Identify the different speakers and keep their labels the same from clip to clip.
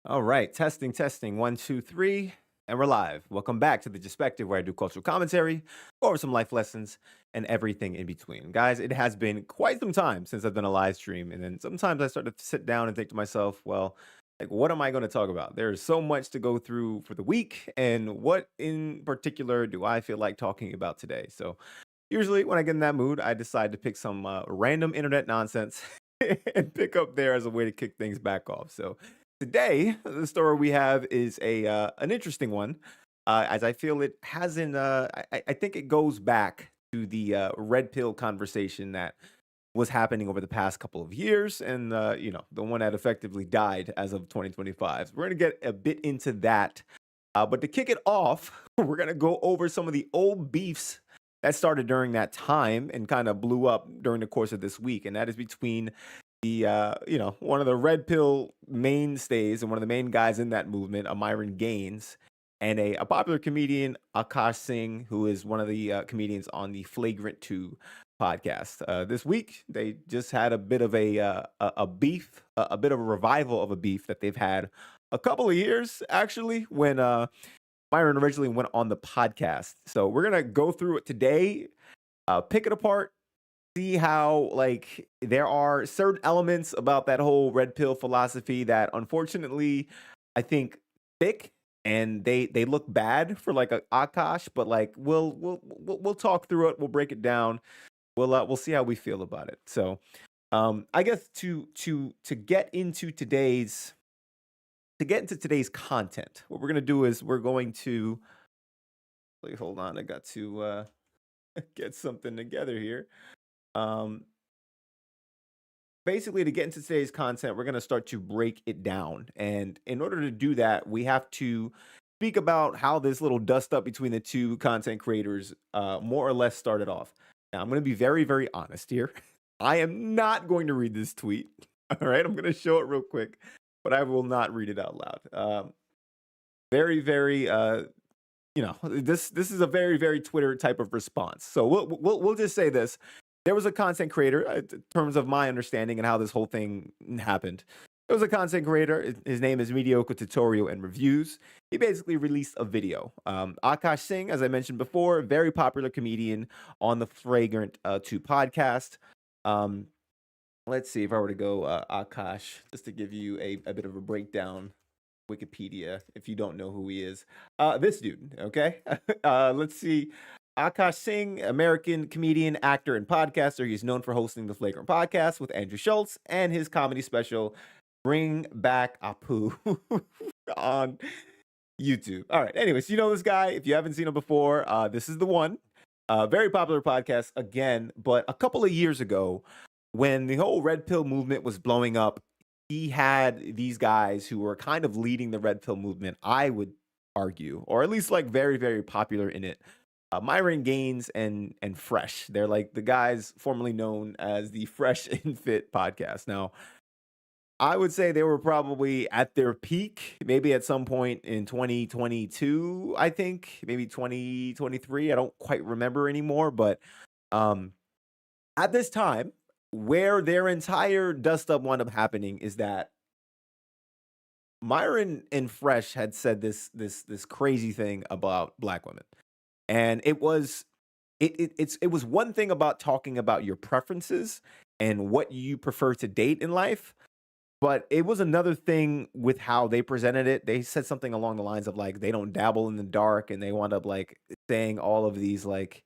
Speaker 1: All right, testing, 1, 2, 3, and we're live. Welcome back to the Perspective, where I do cultural commentary, go over some life lessons, and everything in between. Guys, it has been quite some time since I've done a live stream, and then sometimes I start to sit down and think to myself, well, like, what am I going to talk about? There's so much to go through for the week, and what in particular do I feel like talking about today? So, usually when I get in that mood, I decide to pick some random internet nonsense and pick up there as a way to kick things back off. So, today, the story we have is a an interesting one, as I feel it hasn't. I think it goes back to the red pill conversation that was happening over the past couple of years, and the one that effectively died as of 2025. We're gonna get a bit into that, but to kick it off, we're gonna go over some of the old beefs that started during that time and kind of blew up during the course of this week, and that is between the one of the red pill mainstays and one of the main guys in that movement, a Myron Gaines, and a popular comedian, Akash Singh, who is one of the comedians on the Flagrant 2 podcast. This week, they just had a bit of a beef, a bit of a revival of a beef that they've had a couple of years, actually, when Myron originally went on the podcast. So we're going to go through it today, pick it apart, see how like there are certain elements about that whole red pill philosophy that unfortunately I think thick and they look bad for like a Akash, but like we'll talk through it, we'll break it down, we'll see how we feel about it. So I guess to get into today's content, what we're gonna do is we're going to wait, hold on, I got to get something together here. Um, Basically, to get into today's content, we're going to start to break it down. And in order to do that, we have to speak about how this little dust up between the two content creators more or less started off. Now, I'm going to be very, very honest here. I am not going to read this tweet. All right, I'm going to show it real quick, but I will not read it out loud. Very, very, this is a very, very Twitter type of response. So we'll just say this. There was a content creator, in terms of my understanding and how this whole thing happened. There was a content creator. His name is Mediocre Tutorial and Reviews. He basically released a video. Akash Singh, as I mentioned before, very popular comedian on the Flagrant 2 podcast. Let's see if I were to go Akash, just to give you a bit of a breakdown. Wikipedia, if you don't know who he is. This dude, okay? Let's see. Akash Singh, American comedian, actor, and podcaster. He's known for hosting the Flagrant podcast with Andrew Schultz and his comedy special, Bring Back Apu, on YouTube. All right. Anyways, you know this guy. If you haven't seen him before, this is the one. Very popular podcast again, but a couple of years ago, when the whole red pill movement was blowing up, he had these guys who were kind of leading the red pill movement, I would argue, or at least like very, very popular in it. Myron Gaines and Fresh. They're like the guys formerly known as the Fresh and Fit podcast. Now, I would say they were probably at their peak, maybe at some point in 2022, I think, maybe 2023. I don't quite remember anymore, but um, at this time, where their entire dust up wound up happening is that Myron and Fresh had said this crazy thing about black women. And it was one thing about talking about your preferences and what you prefer to date in life, but it was another thing with how they presented it. They said something along the lines of like they don't dabble in the dark, and they wound up like saying all of these, like,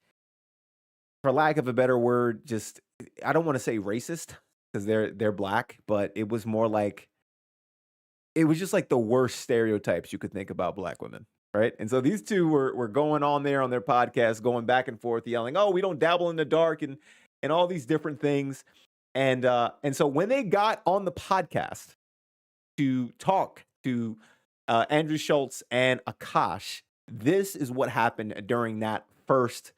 Speaker 1: for lack of a better word, just, I don't want to say racist because they're black, but it was more like it was just like the worst stereotypes you could think about black women. Right. And so these two were going on there on their podcast, going back and forth, yelling, "Oh, we don't dabble in the dark," and all these different things. And so when they got on the podcast to talk to Andrew Schultz and Akash, this is what happened during that first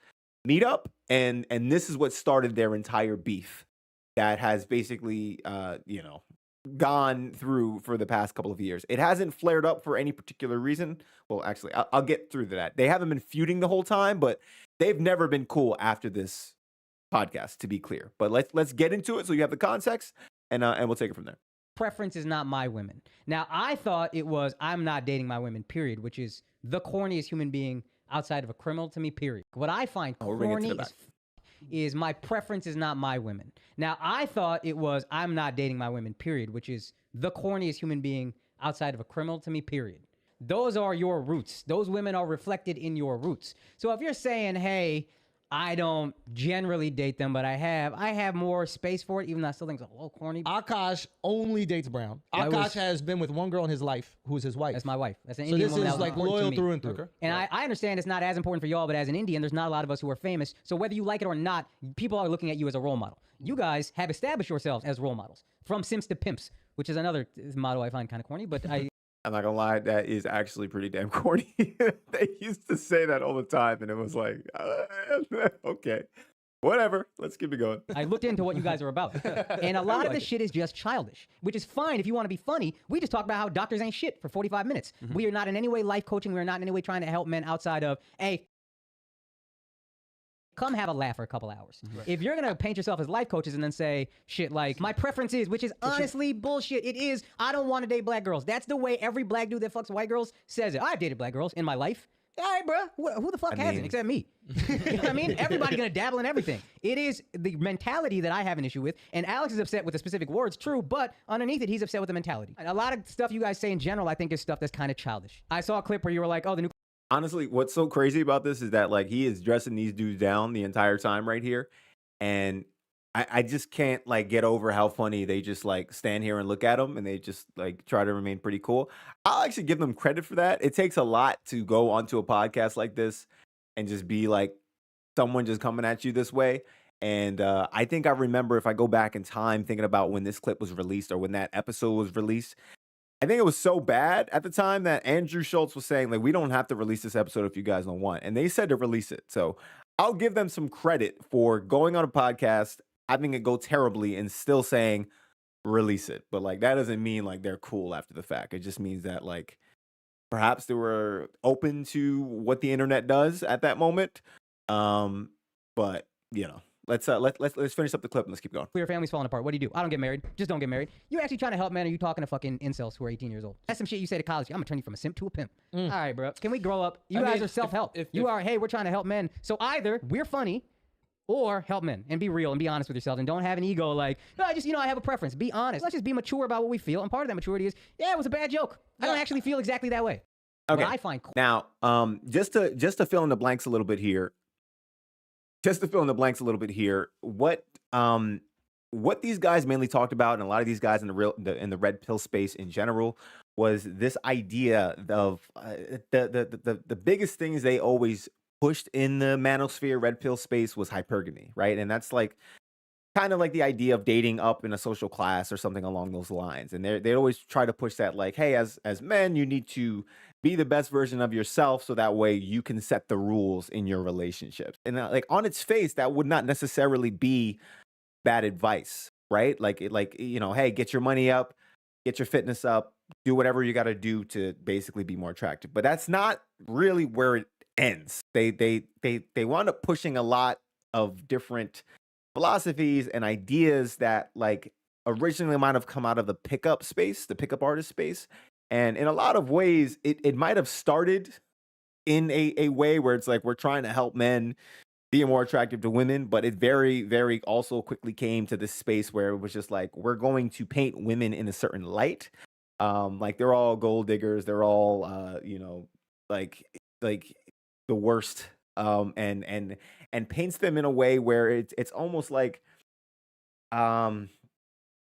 Speaker 1: meetup, and this is what started their entire beef that has basically gone through for the past couple of years. It hasn't flared up for any particular reason. Well, actually, I'll get through to that. They haven't been feuding the whole time, but they've never been cool after this podcast, to be clear. But let's get into it so you have the context, and we'll take it from there.
Speaker 2: preference is not my women. Now, I thought it was I'm not dating my women, period, which is the corniest human being outside of a criminal to me, period. What I find corny is my preference is not my women. Now, I thought it was I'm not dating my women, period, which is the corniest human being outside of a criminal to me, period. Those are your roots. Those women are reflected in your roots. So if you're saying, hey, I don't generally date them, but I have more space for it, even though I still think it's a little corny.
Speaker 3: Akash only dates brown. Akash has been with one girl in his life who's his wife.
Speaker 2: That's my wife. That's an
Speaker 3: so
Speaker 2: Indian
Speaker 3: this
Speaker 2: woman
Speaker 3: is like loyal through and through.
Speaker 2: Okay. And I understand it's not as important for y'all, but as an Indian, there's not a lot of us who are famous. So whether you like it or not, people are looking at you as a role model. You guys have established yourselves as role models. From simps to pimps, which is another motto I find kind of corny, but
Speaker 1: I'm not gonna lie, that is actually pretty damn corny. They used to say that all the time, and it was like, okay, whatever, let's keep it going.
Speaker 2: I looked into what you guys are about, and a lot of this shit is just childish, which is fine if you want to be funny. We just talked about how doctors ain't shit for 45 minutes. We are not in any way life coaching. We are not in any way trying to help men outside of, hey, come have a laugh for a couple hours. If you're gonna paint yourself as life coaches and then say shit like my preference is, which is honestly bullshit. It is I don't want to date black girls. That's the way every black dude that fucks white girls says it. I've dated black girls in my life. All right, bro. Who the fuck hasn't except me? You know what I mean? Everybody's gonna dabble in everything. It is the mentality that I have an issue with, and Alex is upset with the specific words, true, but underneath it, he's upset with the mentality. And a lot of stuff you guys say in general, I think is stuff that's kind of childish. I saw a clip where you were like, oh, the new.
Speaker 1: Honestly, what's so crazy about this is that like he is dressing these dudes down the entire time right here, and I just can't like get over how funny they just like stand here and look at them and they just like try to remain pretty cool. I'll actually give them credit for that. It takes a lot to go onto a podcast like this and just be like someone just coming at you this way. And I think I remember if I go back in time thinking about when this clip was released or when that episode was released, I think it was so bad at the time that Andrew Schultz was saying, like, we don't have to release this episode if you guys don't want. And they said to release it. So I'll give them some credit for going on a podcast, having it go terribly, and still saying, release it. But, like, that doesn't mean, like, they're cool after the fact. It just means that, like, perhaps they were open to what the internet does at that moment. But, you know. Let's finish up the clip and let's keep going.
Speaker 2: Your family's falling apart. What do you do? I don't get married. Just don't get married. You actually trying to help men, or are you talking to fucking incels who are 18 years old? That's some shit you say to college. I'm gonna turn you from a simp to a pimp. All right, bro. Can we grow up? You guys are self-help. You are, hey, we're trying to help men. So either we're funny or help men and be real and be honest with yourself and don't have an ego like, no, I have a preference. Be honest. Let's just be mature about what we feel. And part of that maturity is, yeah, it was a bad joke. I don't actually feel exactly that way.
Speaker 1: Okay.
Speaker 2: What I find cool.
Speaker 1: Now, just to fill in the blanks a little bit here. What these guys mainly talked about, and a lot of these guys in the red pill space in general, was this idea of the biggest things they always pushed in the manosphere red pill space was hypergamy, right? And that's like kind of like the idea of dating up in a social class or something along those lines. And they always try to push that, like, hey, as men, you need to be the best version of yourself so that way you can set the rules in your relationships. And like on its face, that would not necessarily be bad advice, right? Like hey, get your money up, get your fitness up, do whatever you got to do to basically be more attractive. But that's not really where it ends. They wound up pushing a lot of different philosophies and ideas that like originally might have come out of the pickup space, the pickup artist space. And in a lot of ways, it might have started in a way where it's like we're trying to help men be more attractive to women, but it very, very also quickly came to this space where it was just like we're going to paint women in a certain light. Like they're all gold diggers, they're all like the worst. And paints them in a way where it's almost like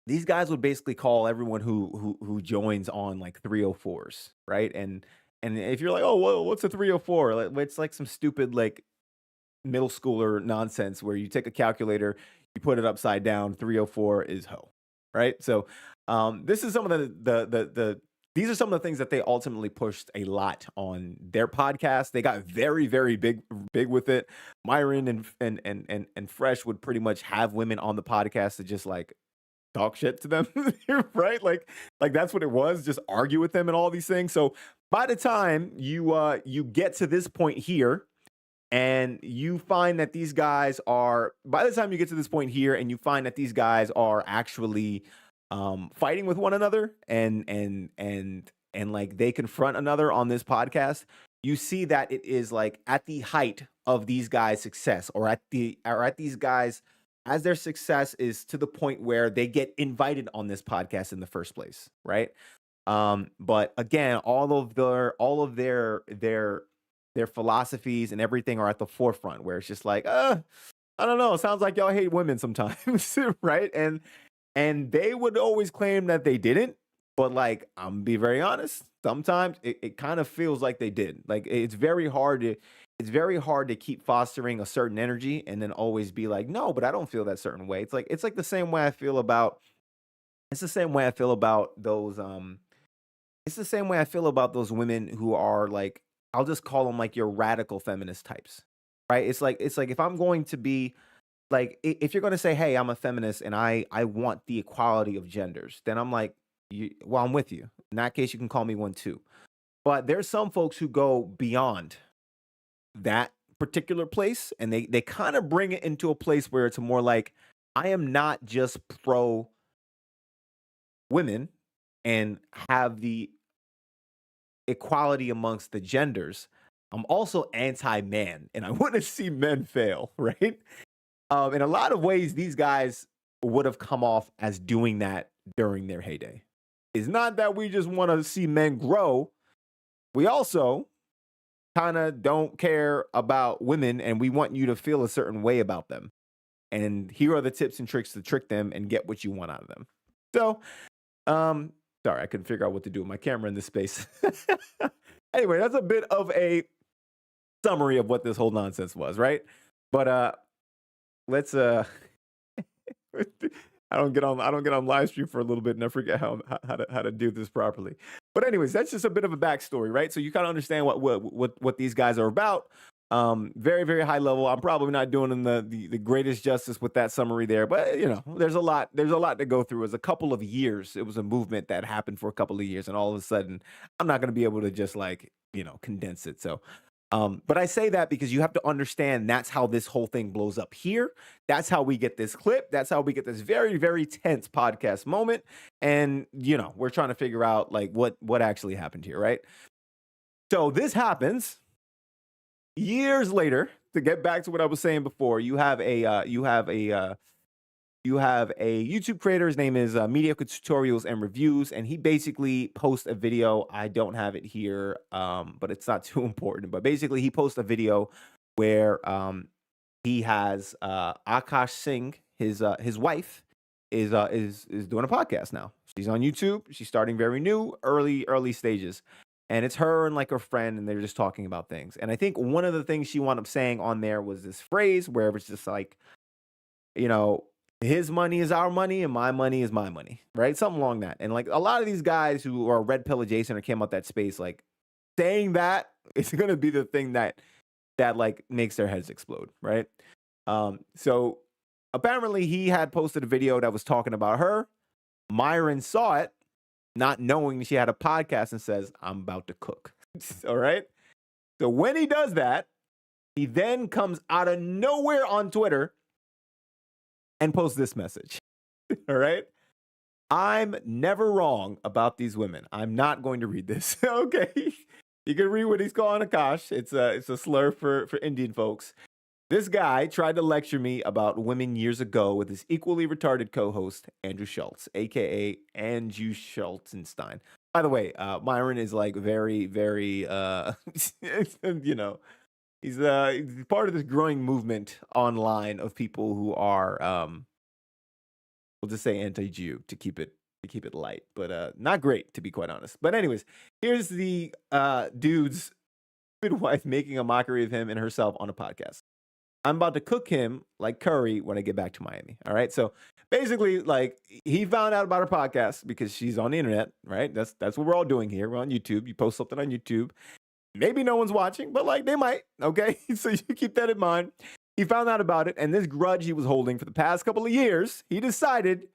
Speaker 1: these guys would basically call everyone who joins on like 304s, right? And if you're like, oh, well, what's a 304? It's like some stupid like middle schooler nonsense where you take a calculator, you put it upside down, 304 is hoe, right? So this is some of these are some of the things that they ultimately pushed a lot on their podcast. They got very, very big with it. Myron and Fresh would pretty much have women on the podcast to just like talk shit to them, right? Like that's what it was, just argue with them and all these things. So by the time you get to this point here, and you find that these guys are, by the time you get to this point here and you find that these guys are actually fighting with one another and like they confront another on this podcast, you see that it is like at the height of these guys' success, or at these guys as their success is to the point where they get invited on this podcast in the first place, right? But again, all of their philosophies and everything are at the forefront, where it's just like, I don't know, it sounds like y'all hate women sometimes, right? And they would always claim that they didn't, but like, I'm gonna be very honest, sometimes it kind of feels like they did. Like it's very hard to keep fostering a certain energy and then always be like, no, but I don't feel that certain way. It's like the same way I feel about it's the same way I feel about those it's the same way I feel about those women who are like, I'll just call them like your radical feminist types. Right? It's like if I'm going to be like, if you're going to say, hey, I'm a feminist and I want the equality of genders, then I'm like, well, I'm with you. In that case, you can call me one too. But there's some folks who go beyond that particular place, and they kind of bring it into a place where it's more like, I am not just pro women and have the equality amongst the genders. I'm also anti-man, and I want to see men fail, right? In a lot of ways, these guys would have come off as doing that during their heyday. It's not that we just want to see men grow. We also kind of don't care about women, and we want you to feel a certain way about them. And here are the tips and tricks to trick them and get what you want out of them. So, sorry, I couldn't figure out what to do with my camera in this space. Anyway, that's a bit of a summary of what this whole nonsense was, right? But let's I don't get on live stream for a little bit and I forget how to do this properly. But anyways, that's just a bit of a backstory, right? So you kind of understand what these guys are about. Very, very high level. I'm probably not doing them the greatest justice with that summary there, but you know, there's a lot to go through. It was a couple of years. It was a movement that happened for a couple of years, and all of a sudden, I'm not going to be able to just like, you know, condense it. So, but I say that because you have to understand that's how this whole thing blows up here. That's how we get this clip. That's how we get this very, very tense podcast moment. And, you know, we're trying to figure out like what actually happened here, right? So this happens years later. To get back to what I was saying before, you have a YouTube creator. His name is Mediocre Tutorials and Reviews, and he basically posts a video. I don't have it here, but it's not too important. But basically, he posts a video where he has Akash Singh, his wife, is doing a podcast now. She's on YouTube. She's starting very new, early stages. And it's her and like her friend, and they're just talking about things. And I think one of the things she wound up saying on there was this phrase where it's just like, you know, his money is our money and my money is my money, right? Something along that. And like a lot of these guys who are red pill adjacent or came out that space, like saying that is going to be the thing that like makes their heads explode, right? So apparently he had posted a video that was talking about her. Myron saw it, not knowing she had a podcast, and says, I'm about to cook. All right. So when he does that, he then comes out of nowhere on Twitter and posts this message. All right. I'm never wrong about these women. I'm not going to read this. Okay. You can read what he's calling Akash. It's a slur for Indian folks. This guy tried to lecture me about women years ago with his equally retarded co-host, Andrew Schultz, a.k.a. Andrew Schultenstein. By the way, Myron is like very, very, you know, he's part of this growing movement online of people who are, we'll just say anti-Jew to keep it light, but not great, to be quite honest. But anyways, here's the dude's wife making a mockery of him and herself on a podcast. I'm about to cook him like curry when I get back to Miami. All right. So basically, like, he found out about her podcast because she's on the internet, right? That's what we're all doing here. We're on YouTube. You post something on YouTube. Maybe no one's watching, but like they might. Okay. So you keep that in mind. He found out about it, and this grudge he was holding for the past couple of years, he decided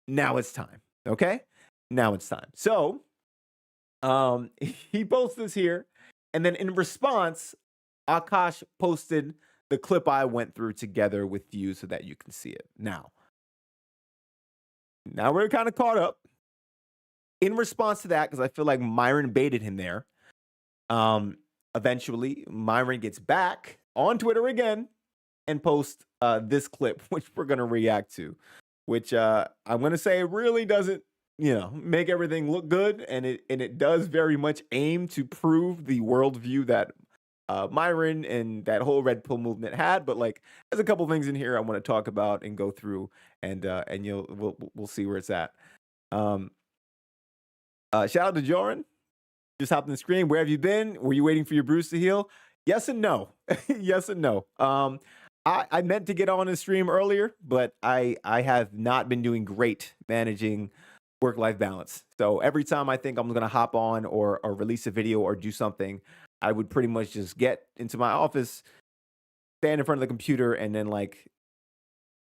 Speaker 1: now it's time. Okay. Now it's time. So he posts this here, and then in response, Akash posted the clip I went through together with you so that you can see it. Now, now we're kind of caught up. In response to that, because I feel like Myron baited him there. Eventually, Myron gets back on Twitter again and posts this clip, which we're gonna react to, which I'm gonna say really doesn't, make everything look good, and it does very much aim to prove the worldview that Myron and that whole Red Pill movement had. But like, there's a couple things in here I want to talk about and go through, and we'll see where it's at. Shout out to Joran. Just hopped in the screen. Where have you been? Were you waiting for your bruise to heal? Yes and no. Yes and no. I meant to get on the stream earlier, but I have not been doing great managing work-life balance. So every time I think I'm going to hop on or release a video or do something, I would pretty much just get into my office, stand in front of the computer, and then like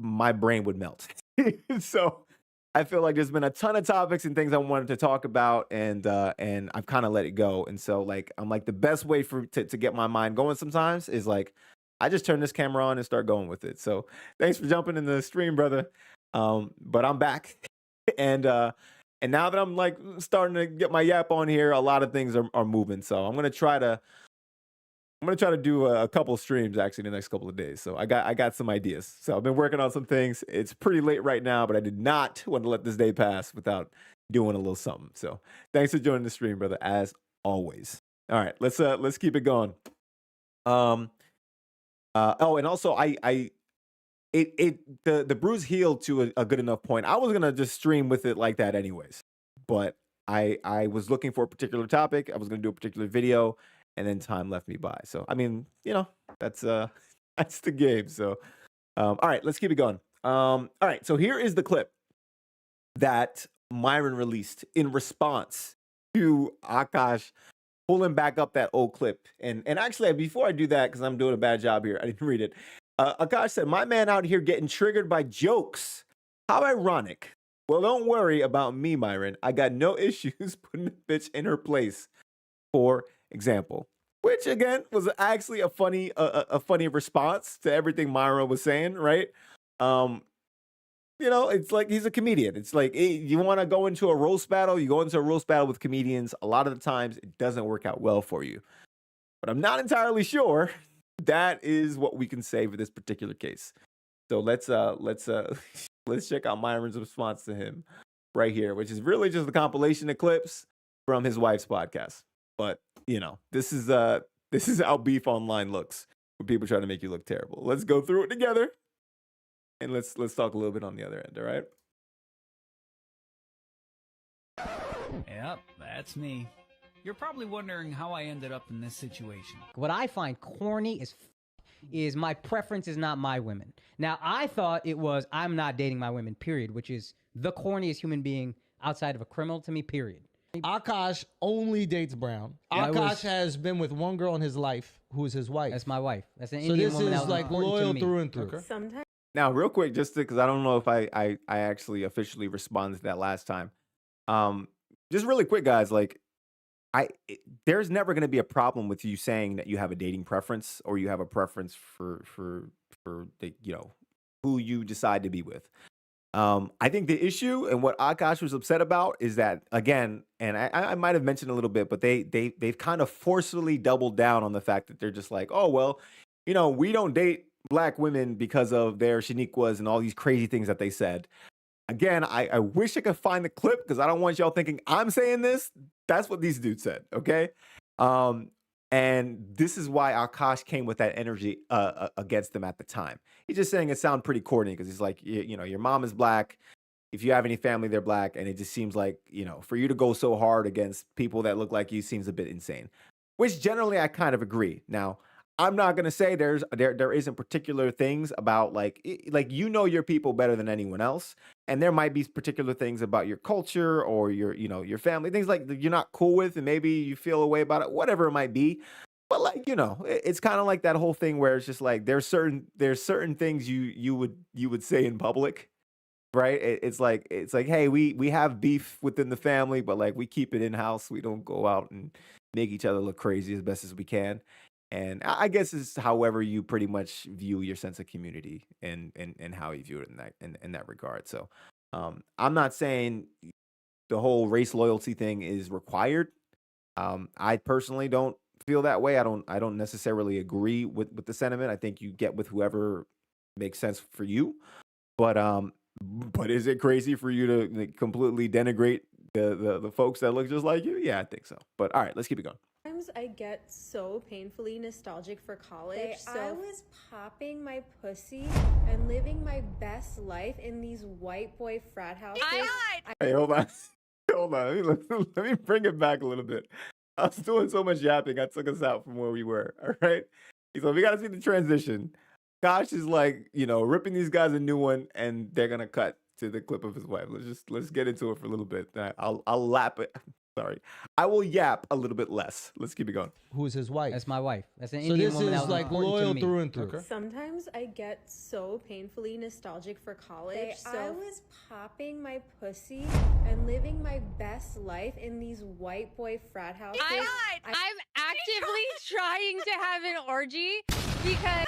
Speaker 1: my brain would melt. So I feel like there's been a ton of topics and things I wanted to talk about, and I've kind of let it go. And so like I'm like, the best way to get my mind going sometimes is like I just turn this camera on and start going with it. So thanks for jumping in the stream, brother. But I'm back, and now that I'm like starting to get my yap on here, a lot of things are moving. So I'm gonna try to do a couple streams actually the next couple of days. So I got some ideas. So I've been working on some things. It's pretty late right now, but I did not want to let this day pass without doing a little something. So thanks for joining the stream, brother, as always. All right, let's keep it going. And also the bruise healed to a good enough point. I was gonna just stream with it like that anyways, but I was looking for a particular topic. I was gonna do a particular video, and then time left me by. So I mean, that's that's the game. So all right, let's keep it going. All right, so here is the clip that Myron released in response to Akash pulling back up that old clip. And actually, before I do that, because I'm doing a bad job here, I didn't read it. Akash said, "My man out here getting triggered by jokes. How ironic. Well, don't worry about me, Myron. I got no issues putting the bitch in her place, for example." Which again was actually a funny response to everything Myron was saying, right? It's like he's a comedian. It's like, hey, you want to go into a roast battle, you go into a roast battle with comedians. A lot of the times it doesn't work out well for you. But I'm not entirely sure that is what we can say for this particular case. So let's check out Myron's response to him right here, which is really just a compilation of clips from his wife's podcast. But this is how beef online looks when people try to make you look terrible. Let's go through it together, and let's talk a little bit on the other end. All right.
Speaker 4: Yep, that's me. You're probably wondering how I ended up in this situation.
Speaker 2: What I find corny is my preference is not my women. Now, I thought it was I'm not dating my women, period, which is the corniest human being outside of a criminal to me, period.
Speaker 3: Akash only dates brown. Akash has been with one girl in his life who is his wife.
Speaker 2: That's my wife. That's an
Speaker 3: so
Speaker 2: Indian
Speaker 3: this
Speaker 2: woman.
Speaker 3: is like loyal through and through.
Speaker 5: Sometimes.
Speaker 1: Now, real quick, just because I don't know if I actually officially responded to that last time. Just really quick, guys, like there's never going to be a problem with you saying that you have a dating preference or you have a preference for the, who you decide to be with. I think the issue and what Akash was upset about is that, again, and I might have mentioned a little bit, but they've kind of forcefully doubled down on the fact that they're just like, oh, well, we don't date black women because of their Shaniquas and all these crazy things that they said. Again, I wish I could find the clip because I don't want y'all thinking I'm saying this. That's what these dudes said, okay? And this is why Akash came with that energy against them at the time. He's just saying it sounded pretty corny because he's like, your mom is black. If you have any family, they're black. And it just seems like, for you to go so hard against people that look like you seems a bit insane, which generally I kind of agree. Now, I'm not going to say there isn't particular things about like your people better than anyone else. And there might be particular things about your culture or your family, things like you're not cool with and maybe you feel a way about it, whatever it might be. But like, it's kind of like that whole thing where it's just like there's certain things you would say in public, right? It's like, hey, we have beef within the family, but like we keep it in house. We don't go out and make each other look crazy as best as we can. And I guess it's however you pretty much view your sense of community and how you view it in that regard. So I'm not saying the whole race loyalty thing is required. I personally don't feel that way. I don't necessarily agree with the sentiment. I think you get with whoever makes sense for you. But is it crazy for you to like, completely denigrate the folks that look just like you? Yeah, I think so. But all right, let's keep it going.
Speaker 5: Sometimes I get so painfully nostalgic for college. I was popping my pussy and living my best life in these white boy frat houses.
Speaker 1: Hey, hold on. Hold on. Let me bring it back a little bit. I was doing so much yapping, I took us out from where we were. All right. So we got to see the transition. Gosh is like, ripping these guys a new one, and they're gonna cut to the clip of his wife. Let's get into it for a little bit. I'll lap it. Sorry, I will yap a little bit less. Let's keep it going.
Speaker 3: Who's his wife?
Speaker 2: That's my wife. That's an
Speaker 3: So
Speaker 2: Indian
Speaker 3: this
Speaker 2: woman that
Speaker 3: is
Speaker 2: was
Speaker 3: like
Speaker 2: important to
Speaker 3: loyal
Speaker 2: me.
Speaker 3: through and through.
Speaker 5: Sometimes I get so painfully nostalgic for college. I was popping my pussy and living my best life in these white boy frat houses.
Speaker 6: I'm actively trying to have an orgy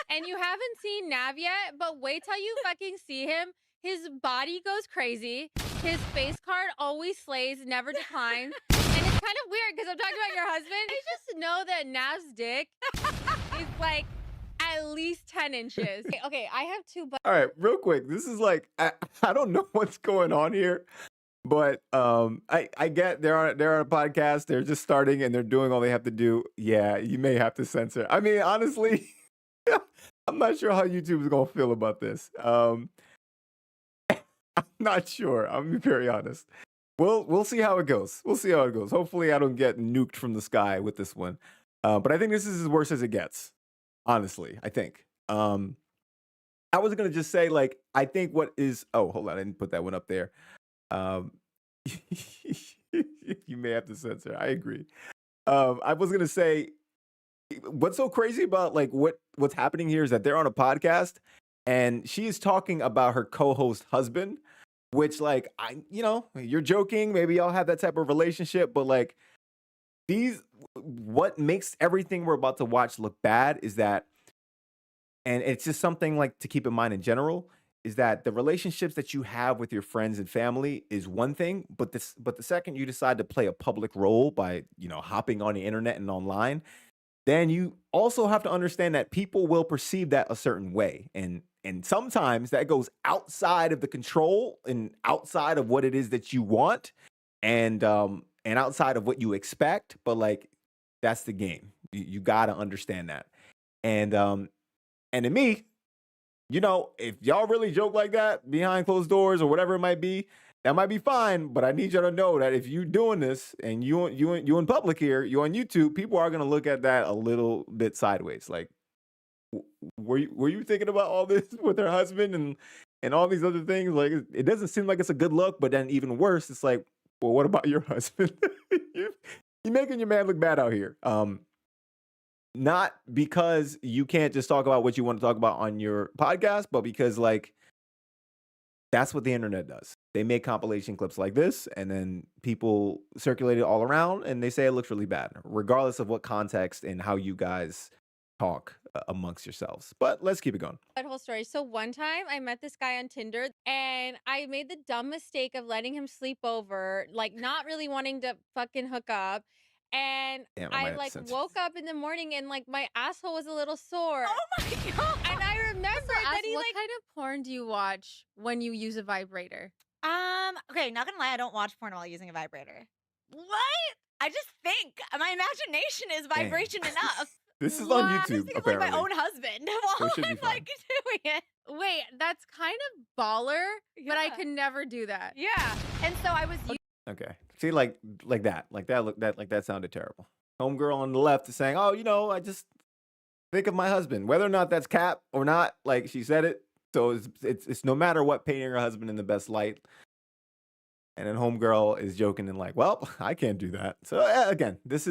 Speaker 6: and you haven't seen Nav yet, but wait till you fucking see him. His body goes crazy. His face card always slays, never declines. And it's kind of weird because I'm talking about your husband. I just know that Nav's dick is like at least 10 inches. Okay, I have two
Speaker 1: All right, real quick. This is like I don't know what's going on here, but I get they're on a podcast. They're just starting and they're doing all they have to do. Yeah, you may have to censor. I mean, honestly, I'm not sure how YouTube is gonna feel about this. I'm not sure. I'm gonna be very honest. We'll see how it goes. We'll see how it goes. Hopefully, I don't get nuked from the sky with this one. But I think this is as worse as it gets. Honestly, I think. I was gonna just say, like, I think what is. Oh, hold on, I didn't put that one up there. You may have to censor. I agree. I was gonna say, what's so crazy about like what's happening here is that they're on a podcast, and she is talking about her co-host husband, which like you're joking. Maybe y'all have that type of relationship, but like what makes everything we're about to watch look bad is that, and it's just something like to keep in mind in general, is that the relationships that you have with your friends and family is one thing, but the second you decide to play a public role by, hopping on the internet and online, then you also have to understand that people will perceive that a certain way. And sometimes that goes outside of the control and outside of what it is that you want and outside of what you expect, but like that's the game. You got to understand that. And to me, if y'all really joke like that behind closed doors or whatever it might be, that might be fine. But I need y'all to know that if you're doing this and you in public here, you on YouTube, people are gonna look at that a little bit sideways. Like, were you thinking about all this with her husband and all these other things? Like, it doesn't seem like it's a good look. But then even worse, it's like, well, what about your husband? You're making your man look bad out here. Not because you can't just talk about what you want to talk about on your podcast, but because like that's what the internet does. They make compilation clips like this, and then people circulate it all around, and they say it looks really bad, regardless of what context and how you guys talk amongst yourselves. But let's keep it going.
Speaker 6: That whole story. So one time I met this guy on Tinder and I made the dumb mistake of letting him sleep over, like not really wanting to fucking hook up. And
Speaker 1: Damn,
Speaker 6: I like woke up in the morning and like my asshole was a little sore.
Speaker 7: Oh my god!
Speaker 6: And I remember that he
Speaker 7: what
Speaker 6: like. What kind of porn do you watch when you use a vibrator?
Speaker 7: Okay, not gonna lie, I don't watch porn while using a vibrator. What? I just think my imagination is vibration enough.
Speaker 1: This is on
Speaker 7: I'm
Speaker 1: YouTube,
Speaker 7: just thinking of, like,
Speaker 1: apparently.
Speaker 7: my own husband while
Speaker 1: should be
Speaker 7: I'm
Speaker 1: fine.
Speaker 7: like doing it.
Speaker 6: Wait, that's kind of baller, but I
Speaker 7: Yeah.
Speaker 6: could never do that.
Speaker 7: Yeah, and so I was.
Speaker 1: Okay. See, like that sounded terrible. Homegirl on the left is saying, "Oh, I just think of my husband, whether or not that's cap or not." Like she said it, so it's no matter what, painting her husband in the best light. And then homegirl is joking and like, "Well, I can't do that." So again, this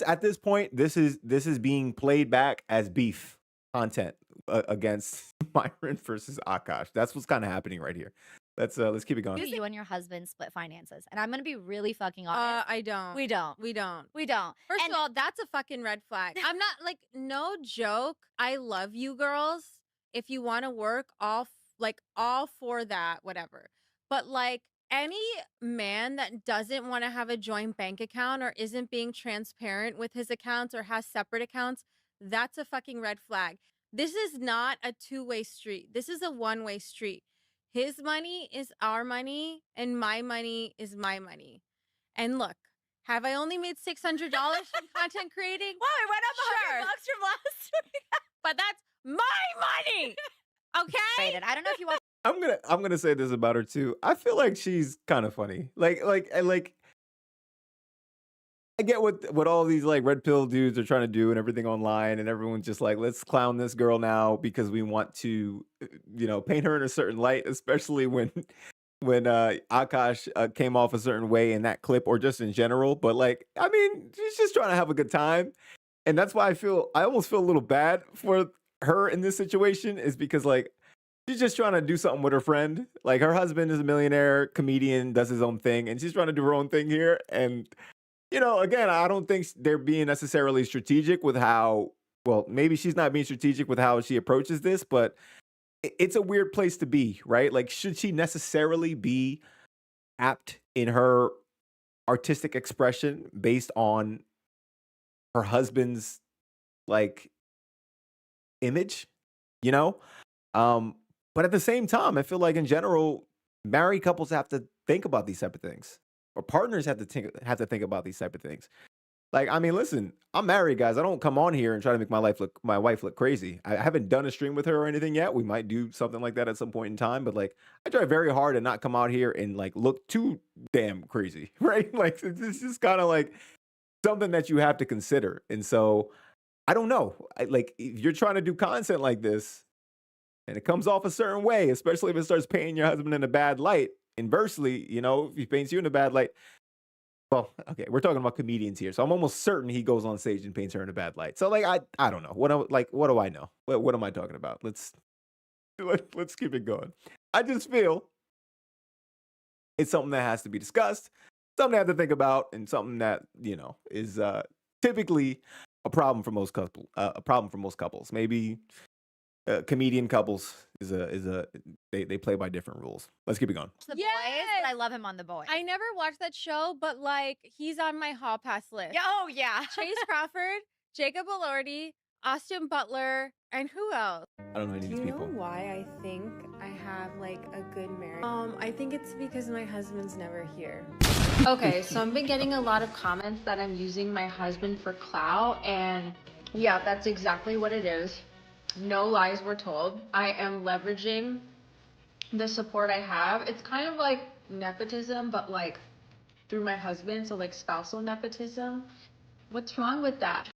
Speaker 1: at this point, this is being played back as beef content against Myron versus Akash. That's what's kind of happening right here. Let's keep it going.
Speaker 7: You and your husband split finances, and I'm gonna be really fucking honest.
Speaker 6: I don't.
Speaker 7: We don't.
Speaker 6: We don't.
Speaker 7: We don't.
Speaker 6: First
Speaker 7: And-
Speaker 6: of all, that's a fucking red flag. I'm not like, no joke. I love you girls. If you want to work, all for that, whatever. but like any man that doesn't want to have a joint bank account or isn't being transparent with his accounts or has separate accounts, that's a fucking red flag. This is not a two-way street. This is a one-way street. His money is our money and my money is my money. And look, have I only made $600 from content creating?
Speaker 7: Wow, it went up $100 from last week.
Speaker 6: But that's my money. Okay?
Speaker 7: I don't know if you watched.
Speaker 1: I'm gonna say this about her too. I feel like she's kind of funny. I get what all these like red pill dudes are trying to do and everything online, and everyone's just like, let's clown this girl now because we want to, paint her in a certain light, especially when Akash came off a certain way in that clip or just in general. But like, I mean, she's just trying to have a good time, and that's why I almost feel a little bad for her in this situation, is because like she's just trying to do something with her friend. Like her husband is a millionaire comedian, does his own thing, and she's trying to do her own thing here. And again, I don't think they're being necessarily strategic with how, well, maybe she's not being strategic with how she approaches this, but it's a weird place to be, right? Like, should she necessarily be apt in her artistic expression based on her husband's like image, But at the same time, I feel like in general, married couples have to think about these type of things. Or partners have to think about these type of things. Like, I mean, listen, I'm married, guys. I don't come on here and try to make my wife look crazy. I haven't done a stream with her or anything yet. We might do something like that at some point in time, but like, I try very hard to not come out here and like look too damn crazy, right? Like, it's just kind of like something that you have to consider. And so, I don't know. Like, if you're trying to do content like this, and it comes off a certain way, especially if it starts painting your husband in a bad light. Inversely, if he paints you in a bad light, well, okay, we're talking about comedians here, so I'm almost certain he goes on stage and paints her in a bad light. So, like, I don't know. What do I know? What am I talking about? Let's keep it going. I just feel it's something that has to be discussed, something to have to think about, and something that is typically a problem for most couples. Maybe comedian couples they play by different rules. Let's keep it going.
Speaker 7: The Boys, but I love him on The Boys.
Speaker 6: I never watched that show, but like he's on my hall pass list.
Speaker 7: Oh yeah.
Speaker 6: Chase Crawford, Jacob Elordi, Austin Butler, and who else?
Speaker 1: I don't know any of these people.
Speaker 5: Do you know why I think I have like a good marriage? I think it's because my husband's never here.
Speaker 8: Okay, so I've been getting a lot of comments that I'm using my husband for clout, and yeah, that's exactly what it is. No lies were told. I am leveraging the support I have. It's kind of like nepotism, but like through my husband, so like spousal nepotism. What's wrong with that?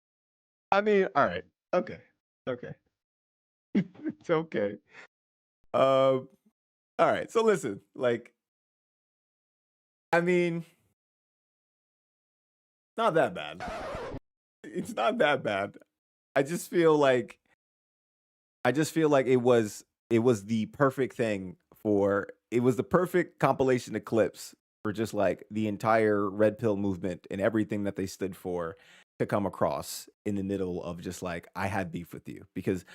Speaker 1: I mean, all right. Okay. It's okay. All right. So listen, like, I mean, not that bad. It's not that bad. I just feel like it was the perfect thing it was the perfect compilation of clips for just like the entire red pill movement and everything that they stood for to come across in the middle of just like, I had beef with you, because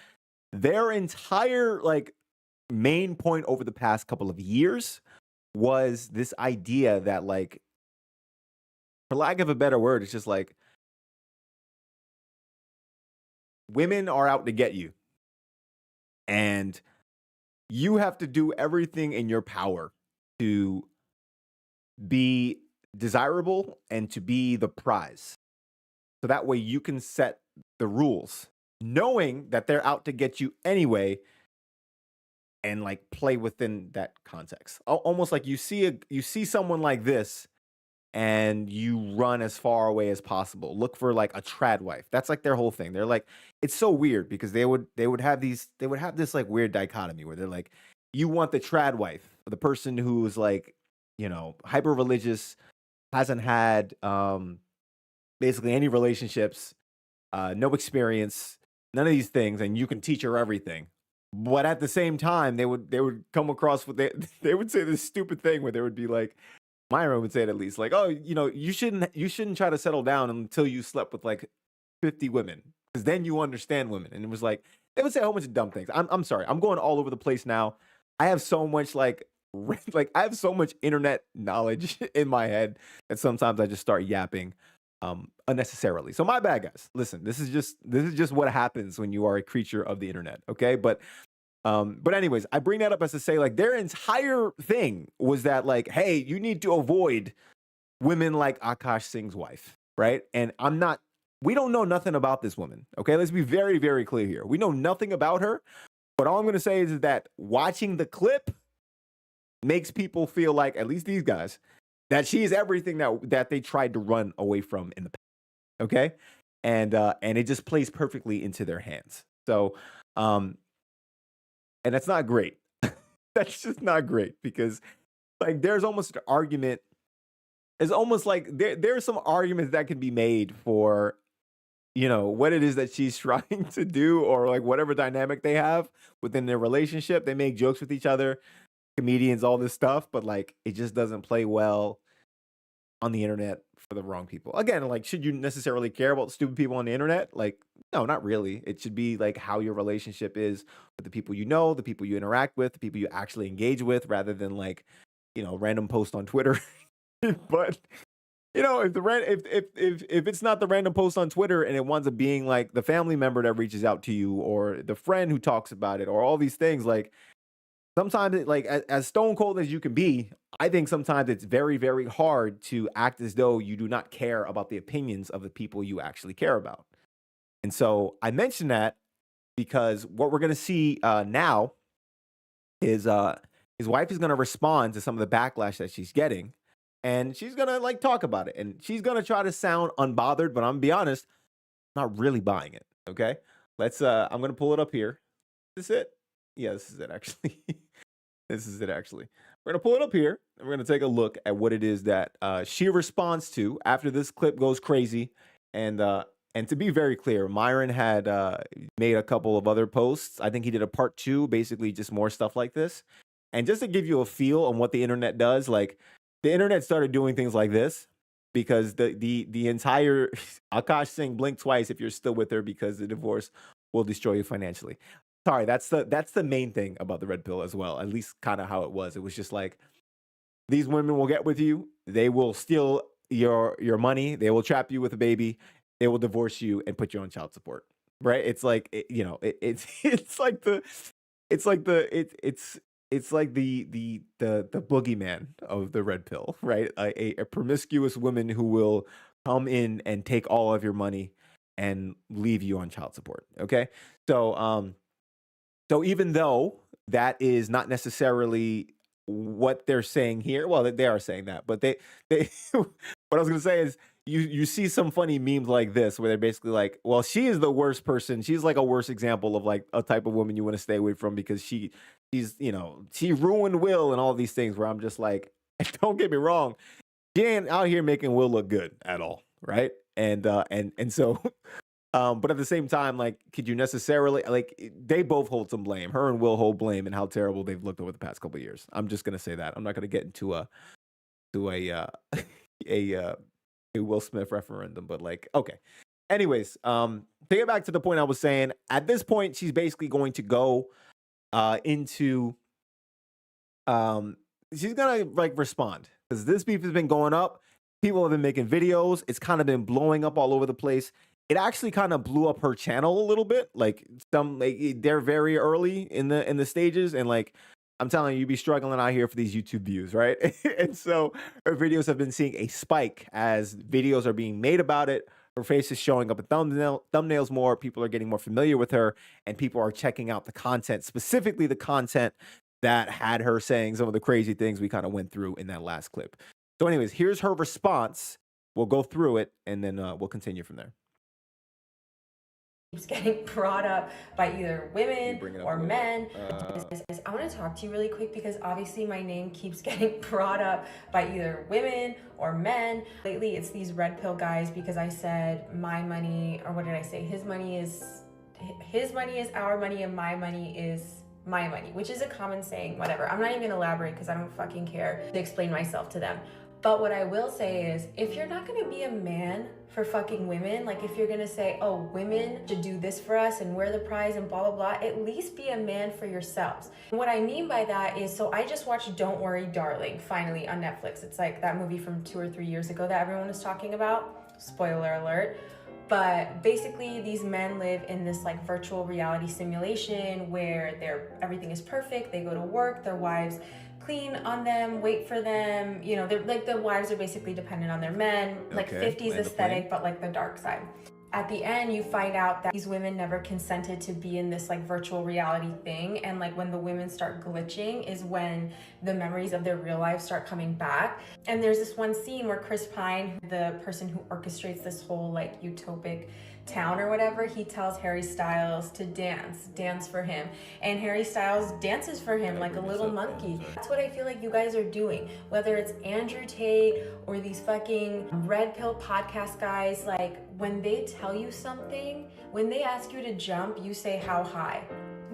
Speaker 1: their entire like main point over the past couple of years was this idea that, like, for lack of a better word, it's just like women are out to get you. And you have to do everything in your power to be desirable and to be the prize. So that way you can set the rules, knowing that they're out to get you anyway, and like play within that context. Almost like you see someone like this and you run as far away as possible. Look for like a trad wife. That's like their whole thing. They're like, it's so weird because they would have this like weird dichotomy where they're like, you want the trad wife, the person who's like, hyper religious, hasn't had basically any relationships, no experience, none of these things, and you can teach her everything. But at the same time, they would come across with they would say this stupid thing where they would be like, Myron would say it at least, like, oh, you shouldn't try to settle down until you slept with like 50 women, because then you understand women. And it was like, they would say a whole bunch of dumb things. I'm sorry, I'm going all over the place now. I have so much like like I have so much internet knowledge in my head that sometimes I just start yapping unnecessarily. So my bad, guys. Listen, this is just what happens when you are a creature of the internet, okay? But anyways, I bring that up as to say, like, their entire thing was that, like, hey, you need to avoid women like Akash Singh's wife, right? And we don't know nothing about this woman, okay? Let's be very, very clear here. We know nothing about her, but all I'm going to say is that watching the clip makes people feel like, at least these guys, that she's everything that they tried to run away from in the past, okay? And it just plays perfectly into their hands. So, and that's not great. That's just not great because, like, there's almost an argument. It's almost like there's some arguments that can be made for, what it is that she's trying to do, or like whatever dynamic they have within their relationship. They make jokes with each other, comedians, all this stuff, but like it just doesn't play well on the internet for the wrong people. Again, like, should you necessarily care about stupid people on the internet? Like, no, not really. It should be like how your relationship is with the people you know, the people you interact with, the people you actually engage with, rather than like, random post on Twitter. But if it's not the random post on Twitter and it winds up being like the family member that reaches out to you, or the friend who talks about it, or all these things, like sometimes like as stone cold as you can be, I think sometimes it's very, very hard to act as though you do not care about the opinions of the people you actually care about. And so I mention that because what we're going to see now is his wife is going to respond to some of the backlash that she's getting. And she's going to like talk about it. And she's going to try to sound unbothered. But I'm going to be honest, I'm not really buying it. Okay. I'm going to pull it up here. Is this it? Yeah, this is it actually. This is it actually. We're going to pull it up here. And we're going to take a look at what it is that she responds to after this clip goes crazy. And to be very clear, Myron had made a couple of other posts. I think he did a part 2, basically just more stuff like this. And just to give you a feel on what the internet does, like, the internet started doing things like this because the entire Akash Singh, blink twice if you're still with her, because the divorce will destroy you financially. Sorry, that's the main thing about the red pill as well. At least kind of how it was. It was just like, these women will get with you. They will steal your money. They will trap you with a baby. They will divorce you and put you on child support. Right? It's like it's like the boogeyman of the red pill, right? A promiscuous woman who will come in and take all of your money and leave you on child support. Okay, so even though that is not necessarily what they're saying here, well, they are saying that, but they what I was gonna say is, you see some funny memes like this where they're basically like, well, she is the worst person. She's like a worse example of like a type of woman you want to stay away from because she's she ruined Will and all these things, where I'm just like, don't get me wrong, she ain't out here making Will look good at all, right? And so but at the same time, like, could you necessarily, like, they both hold some blame. Her and Will hold blame in how terrible they've looked over the past couple of years. I'm just gonna say that. I'm not gonna get into a Will Smith referendum, but like, okay. Anyways, to get back to the point I was saying, at this point, she's basically going to go into she's gonna like respond, because this beef has been going up. People have been making videos. It's kind of been blowing up all over the place. It actually kind of blew up her channel a little bit. Like, they're very early in the stages, and like, I'm telling you, you'd be struggling out here for these YouTube views, right? And so her videos have been seeing a spike as videos are being made about it. Her face is showing up in thumbnails more. People are getting more familiar with her, and people are checking out the content, specifically the content that had her saying some of the crazy things we kind of went through in that last clip. So anyways, here's her response. We'll go through it, and then we'll continue from there.
Speaker 9: Keeps getting brought up by either women or men. I want to talk to you really quick because obviously my name keeps getting brought up by either women or men. Lately, it's these red pill guys because I said my money, or what did I say? His money is our money and my money is my money, which is a common saying, whatever. I'm not even gonna elaborate because I don't fucking care to explain myself to them. But what I will say is, if you're not gonna be a man for fucking women, like if you're gonna say, oh, women should do this for us and we're the prize and blah, blah, blah, at least be a man for yourselves. And what I mean by that is, so I just watched Don't Worry, Darling, finally on Netflix. It's like that movie from 2 or 3 years ago that everyone was talking about. Spoiler alert. But basically these men live in this like virtual reality simulation where everything is perfect. They go to work, their wives clean on them, wait for them. You know, they're like, the wives are basically dependent on their men, like 50s aesthetic, but like the dark side. At the end, you find out that these women never consented to be in this like virtual reality thing. And like when the women start glitching is when the memories of their real life start coming back. And there's this one scene where Chris Pine, the person who orchestrates this whole like utopic town or whatever, he tells Harry Styles to dance for him, and Harry Styles dances for him like a little monkey. That's what I feel like you guys are doing, whether it's Andrew Tate or these fucking red pill podcast guys. Like when they tell you something, when they ask you to jump, you say how high.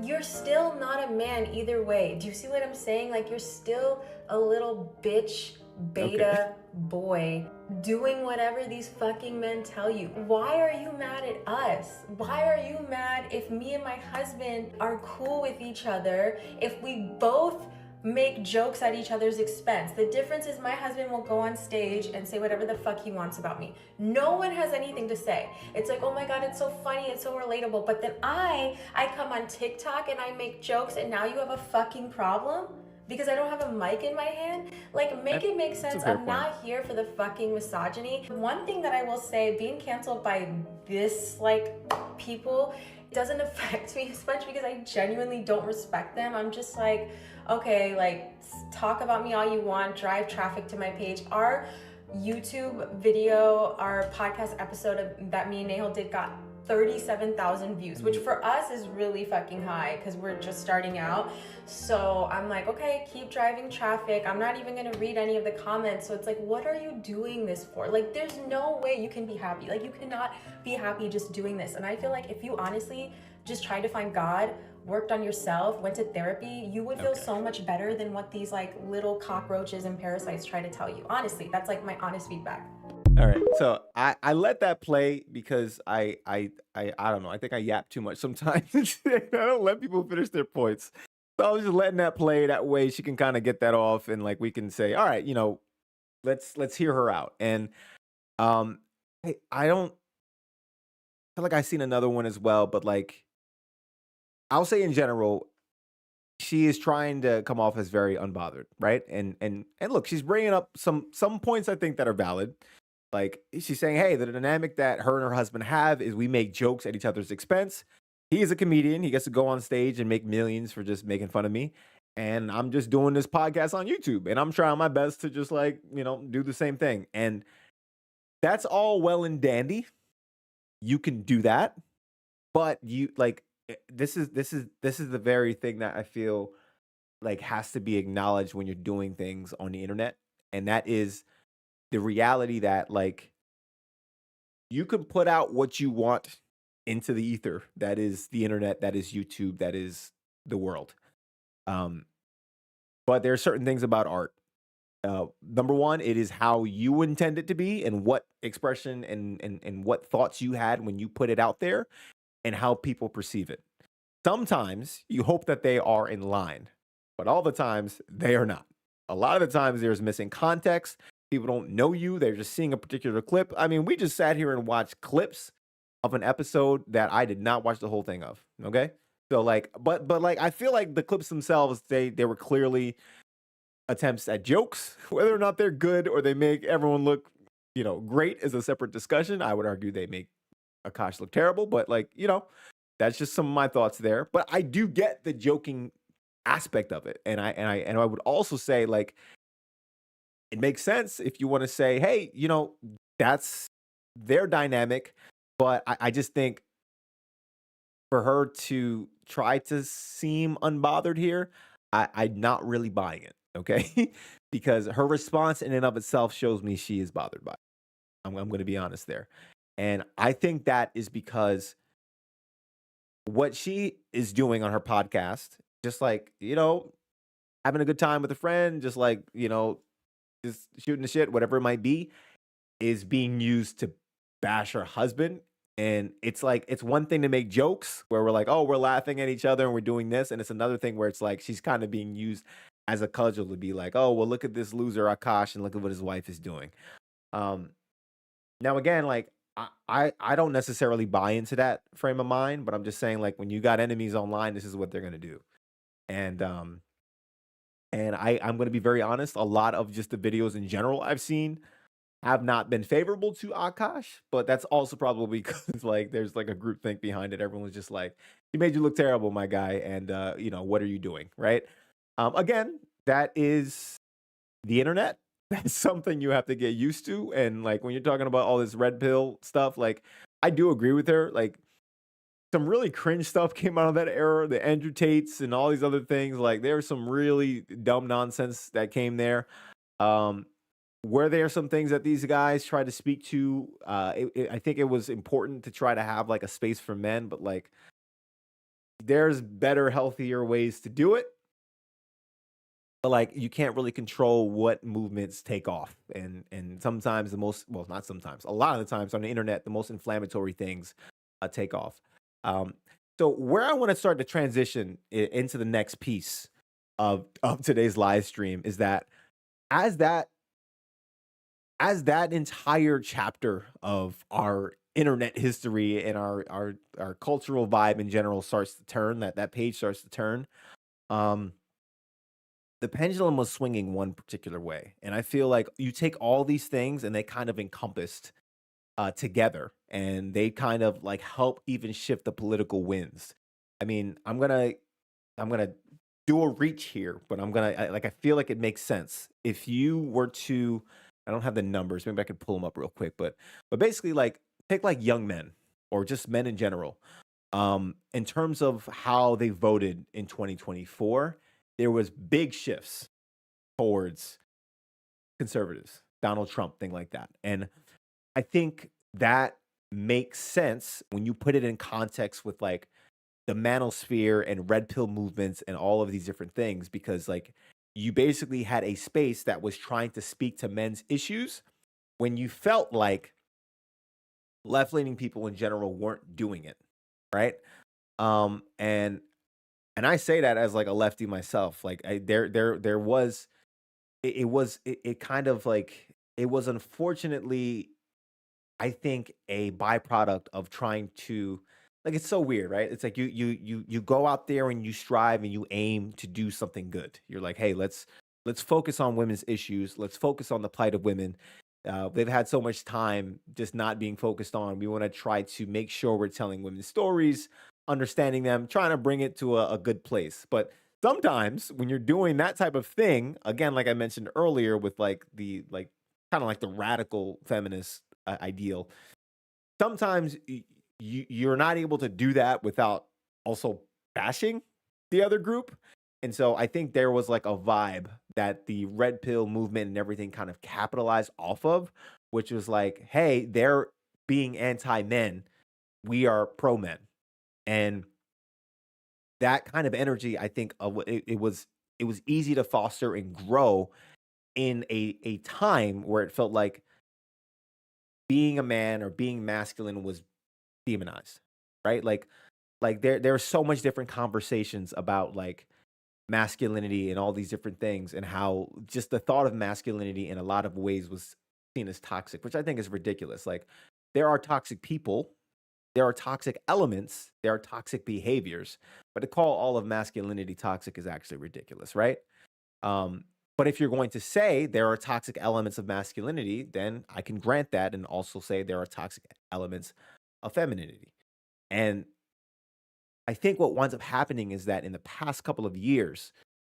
Speaker 9: You're still not a man either way. Do you see what I'm saying? Like you're still a little bitch beta boy doing whatever these fucking men tell you. Why are you mad at us? Why are you mad if me and my husband are cool with each other, if we both make jokes at each other's expense? The difference is my husband will go on stage and say whatever the fuck he wants about me. No one has anything to say. It's like, oh my God, it's so funny, it's so relatable. But then I come on TikTok and I make jokes and now you have a fucking problem? Because I don't have a mic in my hand? Like, make it make sense. I'm not here for the fucking misogyny. One thing that I will say, being canceled by this, like, people, doesn't affect me as much because I genuinely don't respect them. I'm just like, okay, like, talk about me all you want, drive traffic to my page. Our YouTube video, our podcast episode that me and Nahal did got 37,000 views, which for us is really fucking high because we're just starting out. So I'm like, okay, keep driving traffic. I'm not even gonna read any of the comments. So it's like, what are you doing this for? Like, there's no way you can be happy. Like, you cannot be happy just doing this. And I feel like if you honestly just tried to find God, worked on yourself, went to therapy, you would feel so much better than what these like little cockroaches and parasites try to tell you. Honestly, that's like my honest feedback.
Speaker 1: All right, so I let that play because I don't know. I think I yap too much sometimes. I don't let people finish their points. So I was just letting that play. That way she can kind of get that off, and like we can say, all right, you know, let's hear her out. And I don't feel like I've seen another one as well, but like I'll say in general, she is trying to come off as very unbothered, right? And look, she's bringing up some points I think that are valid. Like she's saying, hey, the dynamic that her and her husband have is we make jokes at each other's expense. He is a comedian. He gets to go on stage and make millions for just making fun of me. And I'm just doing this podcast on YouTube. And I'm trying my best to just like, you know, do the same thing. And that's all well and dandy. You can do that. But you like this is the very thing that I feel like has to be acknowledged when you're doing things on the internet. And that is the reality that like you can put out what you want into the ether. That is the internet, that is YouTube, that is the world. But there are certain things about art. Number one, it is how you intend it to be and what expression and what thoughts you had when you put it out there and how people perceive it. Sometimes you hope that they are in line, but all the times they are not. A lot of the times there's missing context. People don't know you. They're just seeing a particular clip. I mean, we just sat here and watched clips of an episode that I did not watch the whole thing of. Okay. So like, but like, I feel like the clips themselves, they were clearly attempts at jokes. Whether or not they're good or they make everyone look, you know, great is a separate discussion. I would argue they make Akash look terrible, but like, you know, that's just some of my thoughts there. But I do get the joking aspect of it. And I would also say like, it makes sense if you want to say, hey, you know, that's their dynamic. But I just think for her to try to seem unbothered here, I'm not really buying it, okay? Because her response in and of itself shows me she is bothered by it. I'm going to be honest there. And I think that is because what she is doing on her podcast, just like, you know, having a good time with a friend, just like, you know, just shooting the shit, whatever it might be, is being used to bash her husband. And it's like, it's one thing to make jokes where we're like, oh, we're laughing at each other and we're doing this. And it's another thing where it's like, she's kind of being used as a cudgel to be like, oh, well, look at this loser Akash and look at what his wife is doing. Now, again, like, I don't necessarily buy into that frame of mind, but I'm just saying, like, when you got enemies online, this is what they're going to do. And I'm going to be very honest. A lot of just the videos in general I've seen have not been favorable to Akash, but that's also probably because like there's like a group think behind it. Everyone's just like, he made you look terrible, my guy, and you know, what are you doing, right? Again, that is the internet. That's something you have to get used to. And like when you're talking about all this red pill stuff, like I do agree with her. Like some really cringe stuff came out of that era, the Andrew Tates and all these other things. Like there's some really dumb nonsense that came there. Were there some things that these guys tried to speak to? I think it was important to try to have like a space for men, but like there's better, healthier ways to do it. But like you can't really control what movements take off. And sometimes the most, well, not sometimes, a lot of the times on the internet, the most inflammatory things take off. So where I want to start to transition into the next piece of today's live stream is that as that entire chapter of our internet history and our cultural vibe in general starts to turn, that page starts to turn, the pendulum was swinging one particular way. And I feel like you take all these things and they kind of encompassed together, and they kind of like help even shift the political winds. I mean, I'm gonna do a reach here, but I feel like it makes sense. If you were to, I don't have the numbers, maybe I could pull them up real quick, but basically like take like young men or just men in general. In terms of how they voted in 2024, there was big shifts towards conservatives, Donald Trump, thing like that. And I think that makes sense when you put it in context with like the manosphere and red pill movements and all of these different things, because like you basically had a space that was trying to speak to men's issues when you felt like left-leaning people in general weren't doing it, right? And I say that as like a lefty myself. Like there was, it kind of like, it was unfortunately, I think, a byproduct of trying to, like, it's so weird, right? It's like you go out there and you strive and you aim to do something good. You're like, hey, let's focus on women's issues. Let's focus on the plight of women. They've had so much time just not being focused on. We want to try to make sure we're telling women's stories, understanding them, trying to bring it to a good place. But sometimes when you're doing that type of thing, again, like I mentioned earlier, with like the kind of like the radical feminist ideal, sometimes you're not able to do that without also bashing the other group. And so I think there was like a vibe that the red pill movement and everything kind of capitalized off of, which was like, hey, they're being anti-men, we are pro-men. And that kind of energy, I think it was easy to foster and grow in a time where it felt like being a man or being masculine was demonized, right? Like there are so much different conversations about like masculinity and all these different things, and how just the thought of masculinity in a lot of ways was seen as toxic, which I think is ridiculous. Like there are toxic people, there are toxic elements, there are toxic behaviors, but to call all of masculinity toxic is actually ridiculous, right? But if you're going to say there are toxic elements of masculinity, then I can grant that and also say there are toxic elements of femininity. And I think what winds up happening is that in the past couple of years,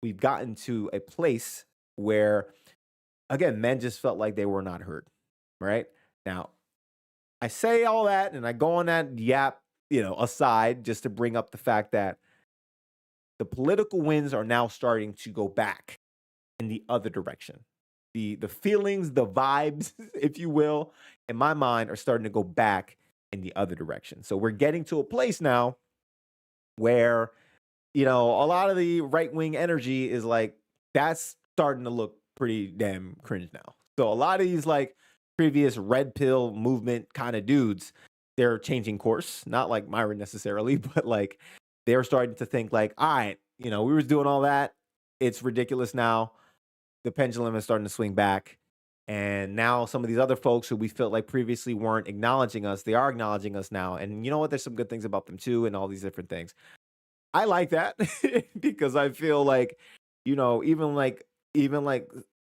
Speaker 1: we've gotten to a place where, again, men just felt like they were not heard, right? Now, I say all that and I go on that yap, aside, just to bring up the fact that the political winds are now starting to go back in the other direction. The feelings, the vibes, if you will, in my mind are starting to go back in the other direction. So we're getting to a place now where, a lot of the right-wing energy is like, that's starting to look pretty damn cringe now. So a lot of these like previous red pill movement kind of dudes, they're changing course. Not like Myron necessarily, but like they're starting to think like, all right, we was doing all that. It's ridiculous now. The pendulum is starting to swing back. And now some of these other folks who we felt like previously weren't acknowledging us, they are acknowledging us now. And you know what? There's some good things about them too, and all these different things. I like that because I feel like, even like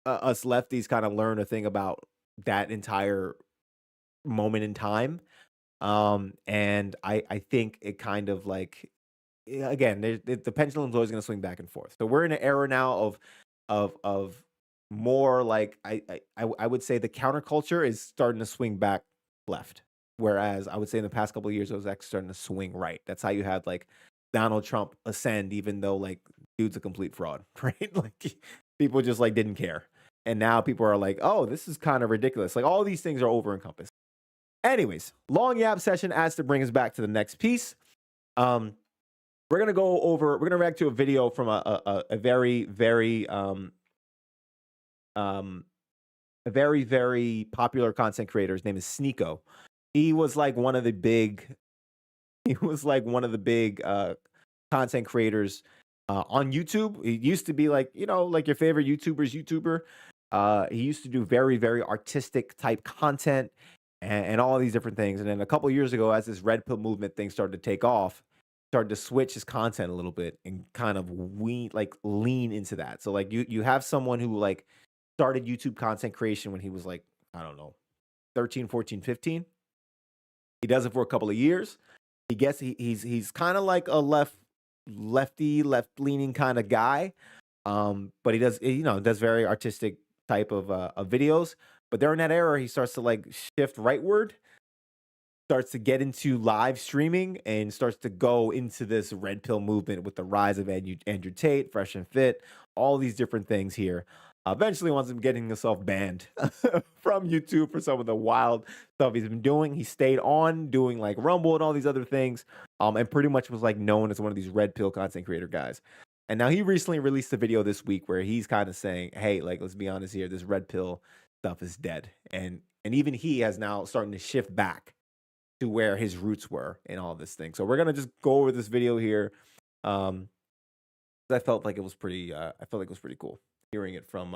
Speaker 1: us lefties kind of learn a thing about that entire moment in time. And I think it kind of like, again, the pendulum's always going to swing back and forth. So we're in an era now of more like I would say the counterculture is starting to swing back left, whereas I would say in the past couple of years it was actually starting to swing right. That's how you had like Donald Trump ascend, even though like dude's a complete fraud, right? Like people just like didn't care, and now people are like, oh, this is kind of ridiculous. Like all these things are over encompassed. Anyways, long yap session as to bring us back to the next piece. We're gonna react to a video from a very very popular content creator. His name is Sneako. He was like one of the big content creators on YouTube. He used to be like, like your favorite YouTuber. He used to do very, very artistic type content and all these different things. And then a couple years ago, as this red pill movement thing started to take off, started to switch his content a little bit and kind of lean into that. So like you have someone who like started YouTube content creation when he was like, I don't know, 13, 14, 15. He does it for a couple of years. He's kind of like a left-leaning kind of guy. But he does very artistic type of videos. But during that era, he starts to like shift rightward, starts to get into live streaming, and starts to go into this red pill movement with the rise of Andrew Tate, Fresh and Fit, all these different things here. Eventually winds up getting himself banned from YouTube for some of the wild stuff he's been doing. He stayed on doing like Rumble and all these other things, and pretty much was like known as one of these red pill content creator guys. And now he recently released a video this week where he's kind of saying, hey, like, let's be honest here, this red pill stuff is dead. And even he has now starting to shift back to where his roots were in all this thing. So we're going to just go over this video here. I felt like it was pretty cool hearing it from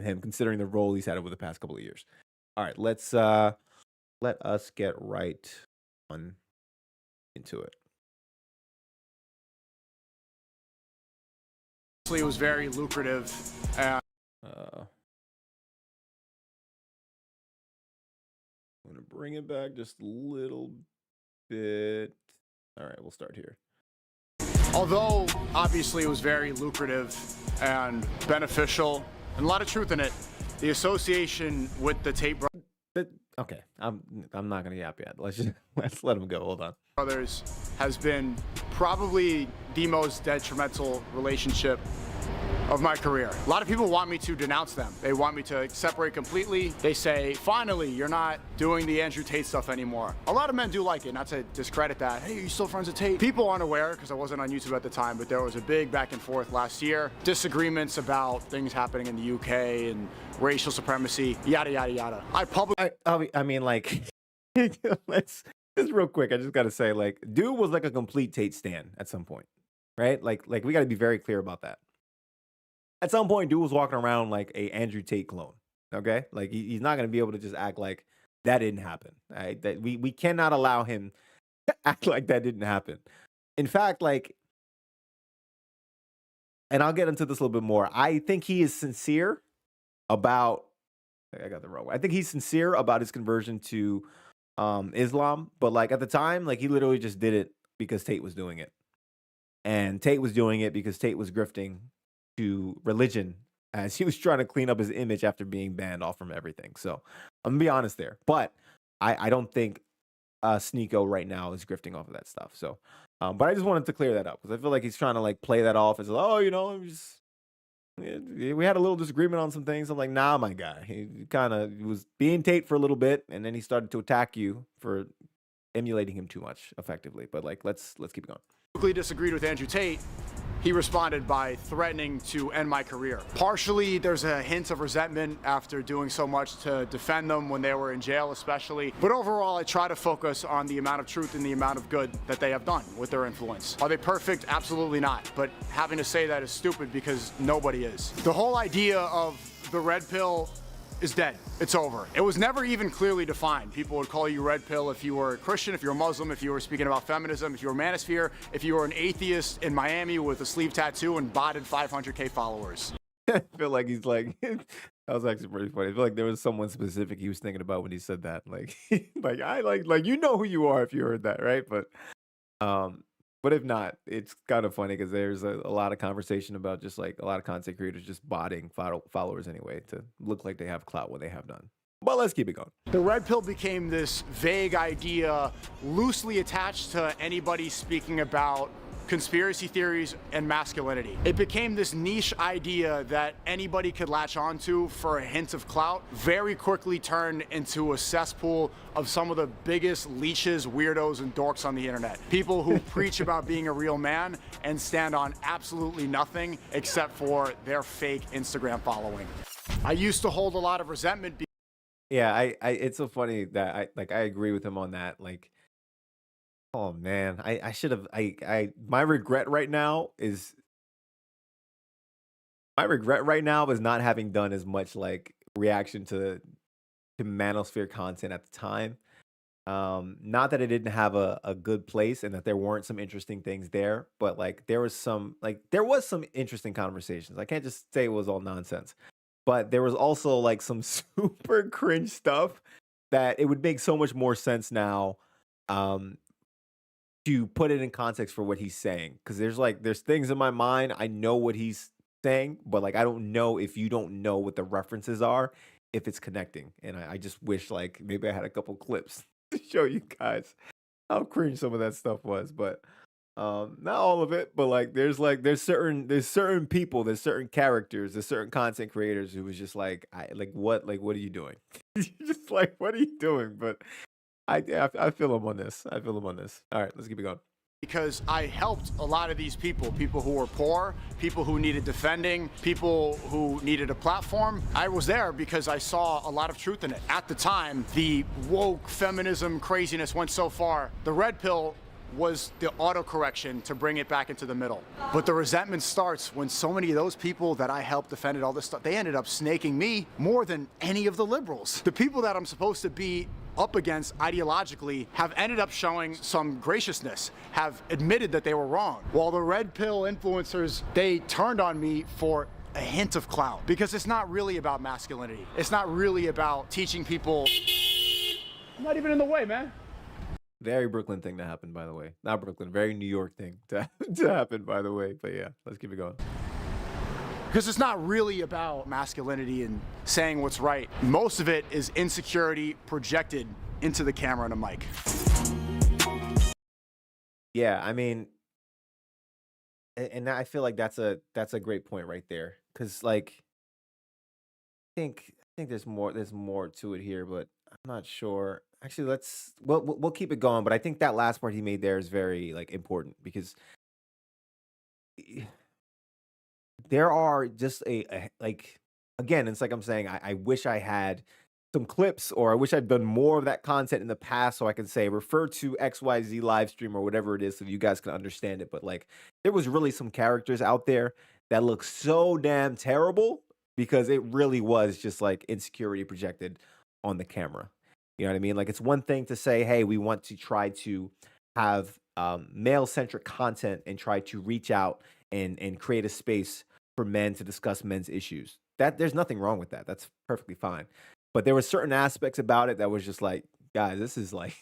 Speaker 1: him, considering the role he's had over the past couple of years. All right, let us get right on into it.
Speaker 10: It was very lucrative.
Speaker 1: I'm gonna bring it back just a little bit. All right, we'll start here.
Speaker 10: Although obviously it was very lucrative and beneficial, and a lot of truth in it, the association with the Tate
Speaker 1: Okay, I'm not gonna yap yet. Let's let him go. Hold on.
Speaker 10: brothers has been probably the most detrimental relationship of my career. A lot of people want me to denounce them. They want me to separate completely. They say, finally, you're not doing the Andrew Tate stuff anymore. A lot of men do like it, not to discredit that. Hey, are you still friends with Tate? People aren't aware, because I wasn't on YouTube at the time, but there was a big back and forth last year. Disagreements about things happening in the UK and racial supremacy, yada, yada, yada.
Speaker 1: I mean, like, just real quick, I just gotta say, like, dude was like a complete Tate stan at some point, right? Like we gotta be very clear about that. At some point, dude was walking around like a Andrew Tate clone. Okay, like he's not gonna be able to just act like that didn't happen. Right? That we cannot allow him to act like that didn't happen. In fact, like, and I'll get into this a little bit more. I think he is sincere about. I got the wrong way. I think he's sincere about his conversion to Islam, but like at the time, like he literally just did it because Tate was doing it, and Tate was doing it because Tate was grifting to religion as he was trying to clean up his image after being banned off from everything. So I'm gonna be honest there, but I don't think Sneako right now is grifting off of that stuff. So, but I just wanted to clear that up because I feel like he's trying to like play that off as, oh, we had a little disagreement on some things. I'm like, nah, my guy. He kind of was being Tate for a little bit, and then he started to attack you for emulating him too much effectively. But like, let's keep going.
Speaker 10: Quickly disagreed with Andrew Tate, he responded by threatening to end my career. Partially, there's a hint of resentment after doing so much to defend them when they were in jail especially. But overall, I try to focus on the amount of truth and the amount of good that they have done with their influence. Are they perfect? Absolutely not. But having to say that is stupid because nobody is. The whole idea of the red pill is dead. It's over. It was never even clearly defined. People would call you red pill if you were a Christian, if you were Muslim, if you were speaking about feminism, if you were manosphere, if you were an atheist in Miami with a sleeve tattoo and botted 500K followers.
Speaker 1: I feel like he's like, that was actually pretty funny. I feel like there was someone specific he was thinking about when he said that. Like, like you know who you are if you heard that, right? But if not, it's kind of funny because there's a lot of conversation about just like a lot of content creators just botting followers anyway to look like they have clout when they have none. But let's keep it going.
Speaker 10: The red pill became this vague idea loosely attached to anybody speaking about conspiracy theories and masculinity. It became this niche idea that anybody could latch onto for a hint of clout, very quickly turned into a cesspool of some of the biggest leeches, weirdos, and dorks on the internet. People who preach about being a real man and stand on absolutely nothing except for their fake Instagram following. I used to hold a lot of resentment.
Speaker 1: Yeah, it's so funny that I agree with him on that. Like, oh man, I should have. My regret right now is not having done as much like reaction to manosphere content at the time. Not that it didn't have a good place and that there weren't some interesting things there, but like there was some interesting conversations. I can't just say it was all nonsense, but there was also like some super cringe stuff that it would make so much more sense now. To put it in context for what he's saying, because there's things in my mind, I know what he's saying, but like I don't know if you don't know what the references are, if it's connecting. And I just wish like maybe I had a couple clips to show you guys how cringe some of that stuff was. But not all of it, but like there's certain people, there's certain characters, there's certain content creators who was just like what are you doing? Just like, what are you doing? But I feel him on this. All right, let's keep it going.
Speaker 10: Because I helped a lot of these people who were poor, people who needed defending, people who needed a platform. I was there because I saw a lot of truth in it. At the time, the woke feminism craziness went so far. The red pill was the autocorrection to bring it back into the middle. But the resentment starts when so many of those people that I helped defended all this stuff, they ended up snaking me more than any of the liberals. The people that I'm supposed to be up against ideologically have ended up showing some graciousness, have admitted that they were wrong. While the red pill influencers, they turned on me for a hint of clout, because it's not really about masculinity. It's not really about teaching people. I'm not even in the way, man.
Speaker 1: Very Brooklyn thing to happen, by the way. Not Brooklyn, very New York thing to happen, by the way. But yeah, let's keep it going.
Speaker 10: Because it's not really about masculinity and saying what's right. Most of it is insecurity projected into the camera and a mic.
Speaker 1: Yeah, I mean, and I feel like that's a great point right there. Because like, I think there's more to it here, but I'm not sure. Actually, we'll keep it going. But I think that last part he made there is very like important, because there are just like, again, it's like I'm saying, I wish I had some clips, or I wish I'd done more of that content in the past so I can say refer to XYZ live stream or whatever it is so you guys can understand it. But like there was really some characters out there that look so damn terrible because it really was just like insecurity projected on the camera. You know what I mean? Like it's one thing to say, hey, we want to try to have male-centric content and try to reach out and create a space for men to discuss men's issues. That there's nothing wrong with that. That's perfectly fine. But there were certain aspects about it that was just like, guys, this is like,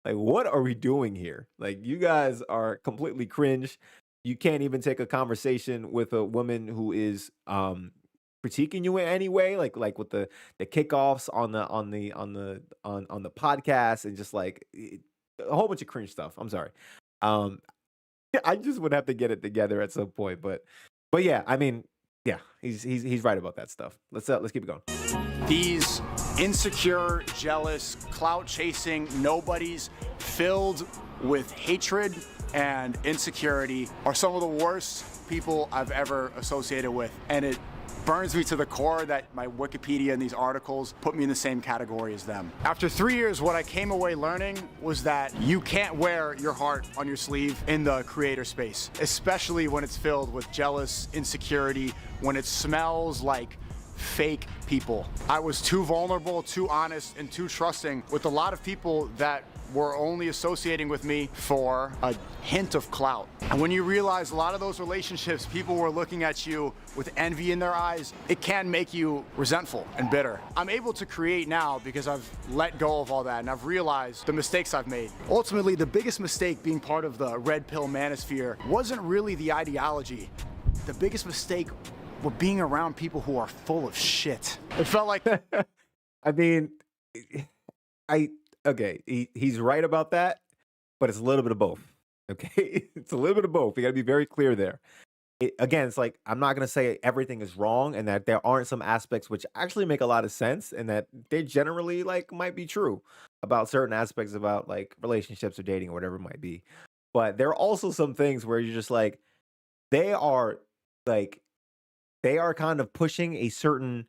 Speaker 1: what are we doing here? Like, you guys are completely cringe. You can't even take a conversation with a woman who is critiquing you in any way, like with the kickoffs on the podcast, and just like a whole bunch of cringe stuff. I'm sorry. I just would have to get it together at some point, but yeah, I mean, yeah, he's right about that stuff. Let's keep it going.
Speaker 10: These insecure, jealous, clout chasing nobodies filled with hatred and insecurity are some of the worst people I've ever associated with. And it burns me to the core that my Wikipedia and these articles put me in the same category as them. After 3 years, what I came away learning was that you can't wear your heart on your sleeve in the creator space, especially when it's filled with jealous insecurity, when it smells like fake people. I was too vulnerable, too honest, and too trusting with a lot of people that were only associating with me for a hint of clout. And when you realize a lot of those relationships, people were looking at you with envy in their eyes, it can make you resentful and bitter. I'm able to create now because I've let go of all that and I've realized the mistakes I've made. Ultimately, the biggest mistake being part of the red pill manosphere wasn't really the ideology. The biggest mistake was being around people who are full of shit. It felt like
Speaker 1: I mean, okay, he's right about that, but it's a little bit of both. Okay, it's a little bit of both. You got to be very clear there. Again, it's like I'm not gonna say everything is wrong, and that there aren't some aspects which actually make a lot of sense, and that they generally like might be true about certain aspects about like relationships or dating or whatever it might be. But there are also some things where you're just like they are like they are kind of pushing a certain.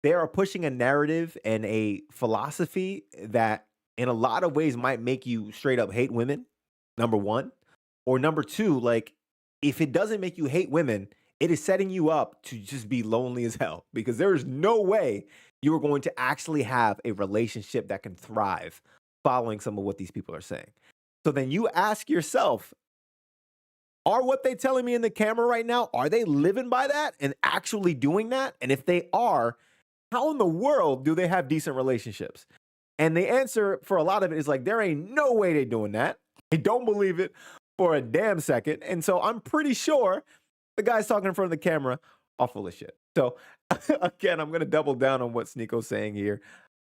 Speaker 1: They are pushing a narrative and a philosophy that in a lot of ways might make you straight up hate women, number one. Or number two, like, if it doesn't make you hate women, it is setting you up to just be lonely as hell. Because there is no way you are going to actually have a relationship that can thrive following some of what these people are saying. So then you ask yourself, are what they telling me in the camera right now, are they living by that and actually doing that? And if they are, how in the world do they have decent relationships? And the answer for a lot of it is like, there ain't no way they're doing that. I don't believe it for a damn second. And so I'm pretty sure the guys talking in front of the camera are full of shit. So again, I'm going to double down on what Sneako's saying here.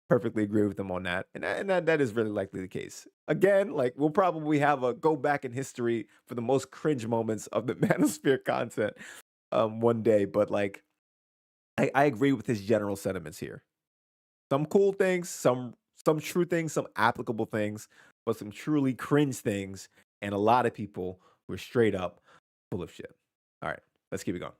Speaker 1: Perfectly agree with him on that. And that is really likely the case. Again, like we'll probably have a go back in history for the most cringe moments of the manosphere content one day. But like, I agree with his general sentiments here. Some cool things, some true things, some applicable things, but some truly cringe things, and a lot of people were straight up full of shit. All right, let's keep it going.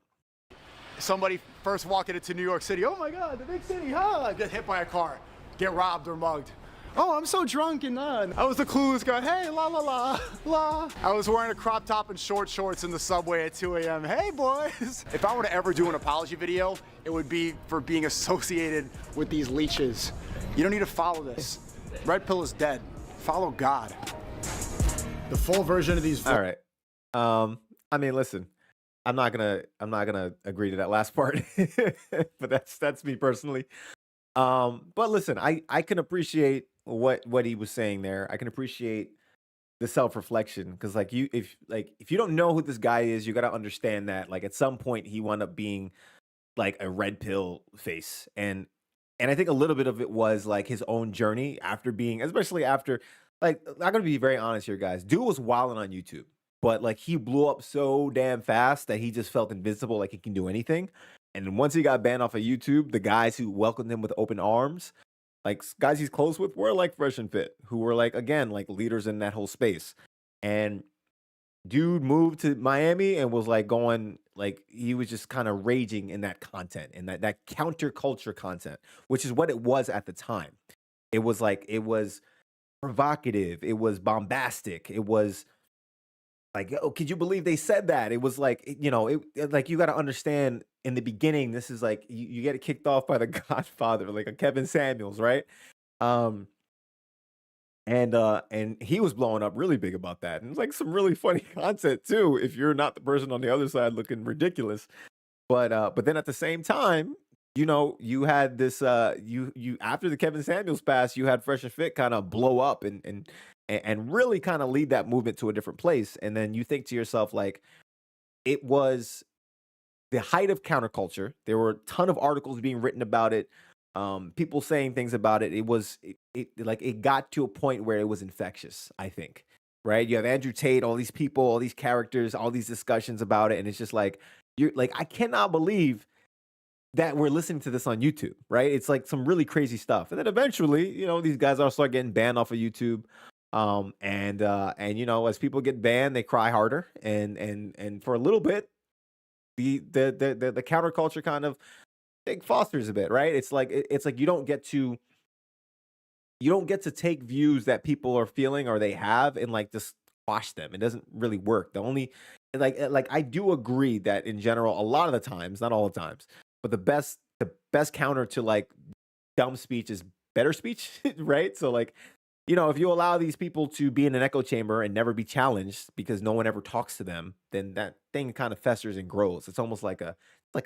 Speaker 10: Somebody first walking into New York City, oh my God, the big city, huh? Get hit by a car, get robbed or mugged. Oh, I'm so drunk and I was the clueless guy. Hey, la la la, la. I was wearing a crop top and short shorts in the subway at 2 a.m. Hey, boys. If I were to ever do an apology video, it would be for being associated with these leeches. You don't need to follow this. Red pill is dead. Follow God. The full version of these.
Speaker 1: All right. I mean, listen. I'm not gonna agree to that last part, but that's me personally. But listen, I can appreciate what he was saying there. I can appreciate the self-reflection because like if you don't know who this guy is, you got to understand that like at some point he wound up being like a red pill face, and I think a little bit of it was like his own journey after being, especially after like I'm gonna be very honest here, guys. Dude was wilding on YouTube, but like he blew up so damn fast that he just felt invincible, like he can do anything. And then once he got banned off of YouTube, the guys who welcomed him with open arms, like guys he's close with, were like Fresh and Fit, who were like, again, like leaders in that whole space. And dude moved to Miami and was like going, like he was just kind of raging in that content and that counterculture content, which is what it was at the time. It was like, it was provocative. It was bombastic. It was like, oh, could you believe they said that? It was like, you know, it like you got to understand in the beginning, this is like you get it kicked off by the Godfather, like a Kevin Samuels, right? And he was blowing up really big about that, and it's like some really funny content too. If you're not the person on the other side looking ridiculous, but then at the same time, you know, you had this you after the Kevin Samuels pass, you had Fresh and Fit kind of blow up and really kind of lead that movement to a different place. And then you think to yourself, like, it was the height of counterculture. There were a ton of articles being written about it, people saying things about it. It was like it got to a point where it was infectious, I think. Right? You have Andrew Tate, all these people, all these characters, all these discussions about it, and it's just like you're like, I cannot believe that we're listening to this on YouTube, right? It's like some really crazy stuff. And then eventually, you know, these guys all start getting banned off of YouTube. And you know, as people get banned, they cry harder, and for a little bit, the counterculture kind of it fosters a bit, right? It's like you don't get to take views that people are feeling or they have and like just squash them. It doesn't really work. The only like I do agree that in general, a lot of the times, not all the times, but the best counter to like dumb speech is better speech, right? So like, you know, if you allow these people to be in an echo chamber and never be challenged because no one ever talks to them, then that thing kind of festers and grows. It's almost like a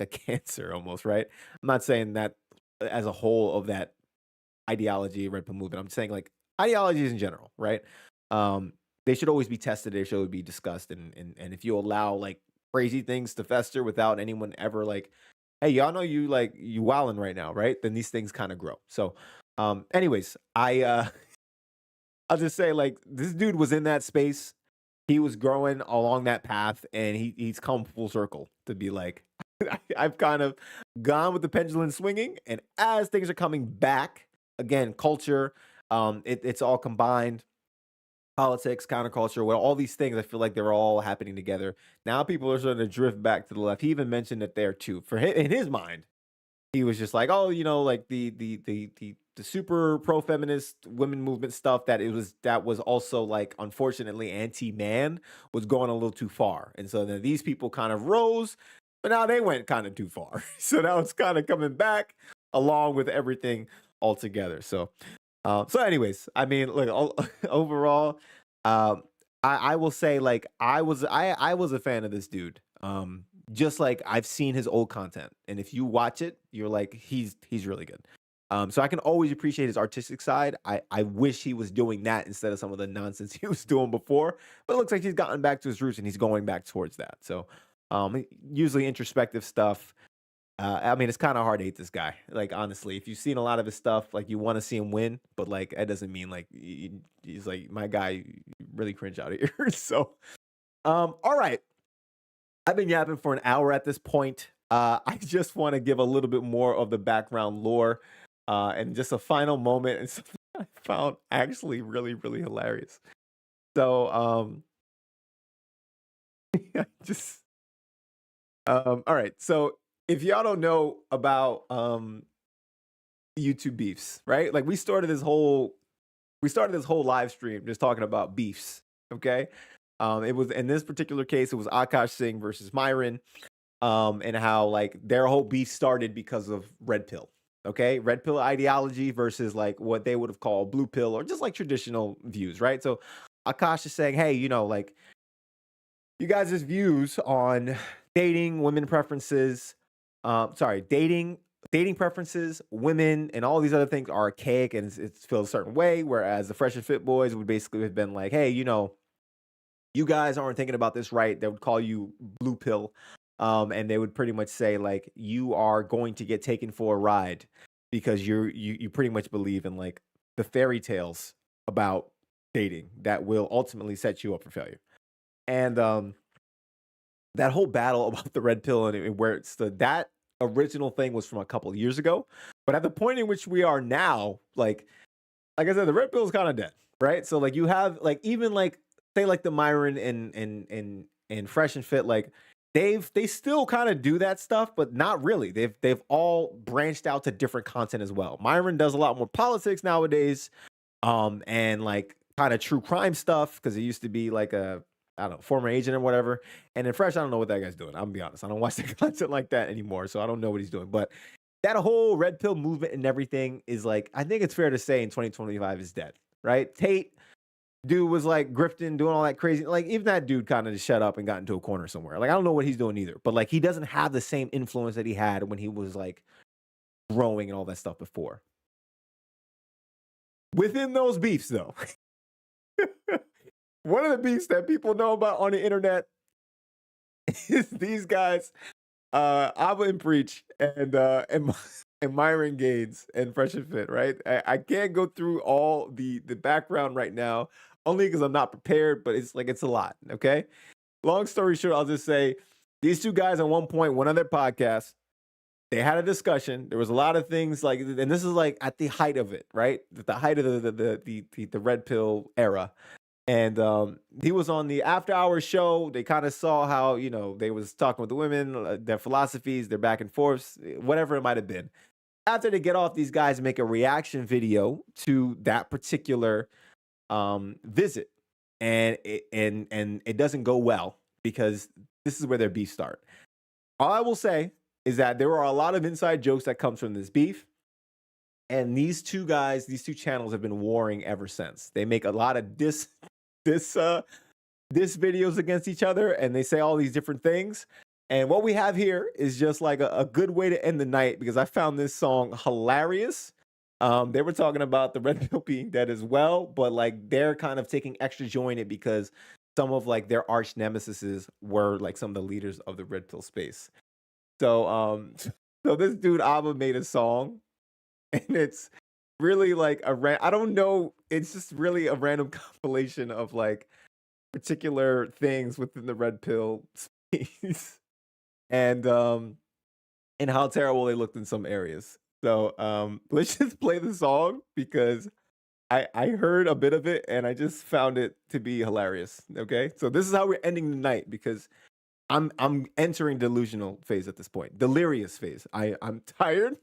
Speaker 1: cancer almost, right? I'm not saying that as a whole of that ideology, red pill movement. I'm saying like ideologies in general, right? They should always be tested. They should always be discussed. And if you allow like crazy things to fester without anyone ever like, hey, y'all know you like you wilding right now, right? Then these things kind of grow. So, anyways, I'll just say like this dude was in that space. He was growing along that path, and he's come full circle to be like, I've kind of gone with the pendulum swinging, and as things are coming back again, culture, it's all combined. Politics, counterculture, well, all these things, I feel like they're all happening together. Now people are starting to drift back to the left. He even mentioned it there too. For him, in his mind, he was just like, oh, you know, like the super pro feminist women movement stuff that was also like unfortunately anti man was going a little too far, and so then these people kind of rose, but now they went kind of too far. So now it's kind of coming back along with everything all together. So anyways, I mean, look, overall, I will say like I was a fan of this dude. Just like I've seen his old content, and if you watch it, you're like he's really good. So I can always appreciate his artistic side. I wish he was doing that instead of some of the nonsense he was doing before. But it looks like he's gotten back to his roots and he's going back towards that. So usually introspective stuff. I mean, it's kind of hard to hate this guy. Like, honestly, if you've seen a lot of his stuff, like, you want to see him win, but like, that doesn't mean like he's like my guy. You really cringe out of here. So, all right, I've been yapping for an hour at this point. I just want to give a little bit more of the background lore, and just a final moment and something I found actually really, really hilarious. So, just, all right, so. If y'all don't know about YouTube beefs, right? Like we started this whole live stream just talking about beefs. Okay. It was in this particular case, it was Akash Singh versus Myron, and how like their whole beef started because of red pill. Okay, red pill ideology versus like what they would have called blue pill or just like traditional views, right? So Akash is saying, hey, you know, like you guys' views on dating, women preferences, dating preferences, women, and all these other things are archaic and it's feels a certain way. Whereas the Fresh and Fit boys would basically have been like, hey, you know, you guys aren't thinking about this right. They would call you blue pill. And they would pretty much say like, you are going to get taken for a ride because you pretty much believe in like the fairy tales about dating that will ultimately set you up for failure. And that whole battle about the red pill and where it's that original thing was from a couple of years ago, but at the point in which we are now, like I said, the red pill is kind of dead, right? So like you have like even like say like the Myron and Fresh and Fit, like they still kind of do that stuff, but not really. They've all branched out to different content as well. Myron does a lot more politics nowadays, and like kind of true crime stuff because it used to be like a I don't know, former agent or whatever. And then Fresh, I don't know what that guy's doing. I'm gonna be honest. I don't watch the content like that anymore, so I don't know what he's doing. But that whole red pill movement and everything is like, I think it's fair to say in 2025 is dead, right? Tate, dude was like grifting, doing all that crazy. Like even that dude kind of just shut up and got into a corner somewhere. Like I don't know what he's doing either, but like he doesn't have the same influence that he had when he was like growing and all that stuff before. Within those beefs, though. One of the beefs that people know about on the internet is these guys, Abba and Preach and Myron Gaines and Fresh and Fit, right? I can't go through all the background right now, only because I'm not prepared, but it's a lot, okay? Long story short, I'll just say these two guys at one point went on their podcast they had a discussion. There was a lot of things like, and this is like at the height of it, right? At the height of the red pill era. And he was on the after hours show. They kind of saw how, you know, they was talking with the women, their philosophies, their back and forths, whatever it might have been. After they get off, these guys make a reaction video to that particular visit, and it doesn't go well because this is where their beef start. All I will say is that there are a lot of inside jokes that comes from this beef. And these two guys, these two channels have been warring ever since. They make a lot of diss videos against each other, and they say all these different things. And what we have here is just like a good way to end the night, because I found this song hilarious. They were talking about the red pill being dead as well, but like they're kind of taking extra joy in it because some of like their arch nemesises were like some of the leaders of the red pill space. So so this dude Abba made a song. And it's really like I don't know. It's just really a random compilation of like particular things within the red pill space, and how terrible they looked in some areas. So let's just play the song because I heard a bit of it and I just found it to be hilarious. Okay, so this is how we're ending the night because I'm entering delusional phase at this point, delirious phase. I'm tired.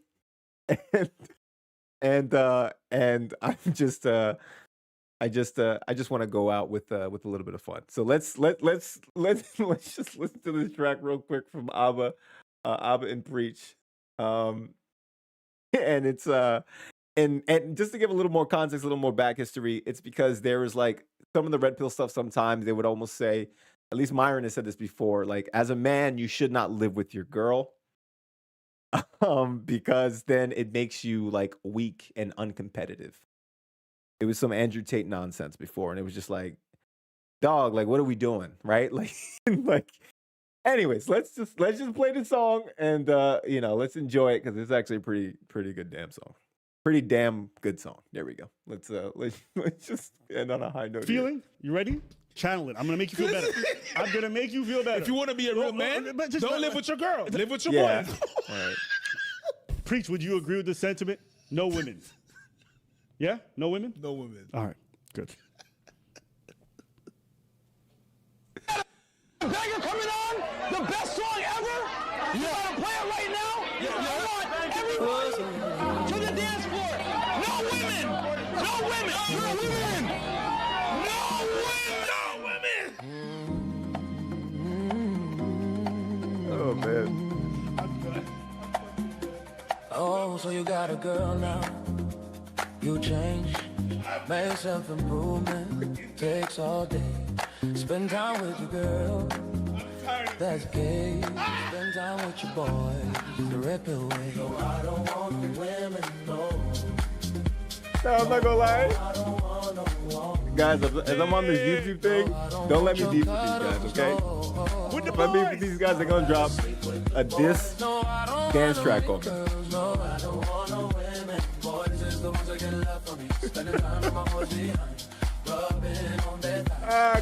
Speaker 1: And I'm just I just want to go out with a little bit of fun. So let's just listen to this track real quick from Abba and Preach. And it's and just to give a little more context, a little more back history, it's because there is like some of the red pill stuff. Sometimes they would almost say, at least Myron has said this before, like as a man you should not live with your girl. Because then it makes you like weak and uncompetitive. It was some Andrew Tate nonsense before, and it was just like, dog, like what are we doing, right? Like, like. Anyways, let's just play the song and you know, let's enjoy it because it's actually a pretty good damn song, pretty damn good song. There we go. Let's just end on a high note.
Speaker 11: Feeling? You ready? Channel it. I'm gonna make you feel better. I'm gonna make you feel better.
Speaker 12: If you want to be a real man,
Speaker 11: but just
Speaker 12: don't live with your girl. Live with your
Speaker 1: Yeah.
Speaker 12: boy.
Speaker 1: All right.
Speaker 11: Preach, would you agree with the sentiment? No women. Yeah? No women?
Speaker 12: No women.
Speaker 11: All right. Good.
Speaker 13: Banger coming on, the best song ever. You gotta play it right now. I want everyone to the dance floor. No women. No women. No women. No women.
Speaker 1: Oh man.
Speaker 13: Oh, so you got a girl now. You change, make self-improvement. Takes all day. Spend time with your girl. That's gay. Spend time with your boy. The red pill way. No, I don't want the women, no.
Speaker 1: No, I'm not gonna lie. Guys, as I'm on this YouTube thing, don't let me beef with these guys, okay? If I beef with these guys, they're gonna drop a diss dance track on me.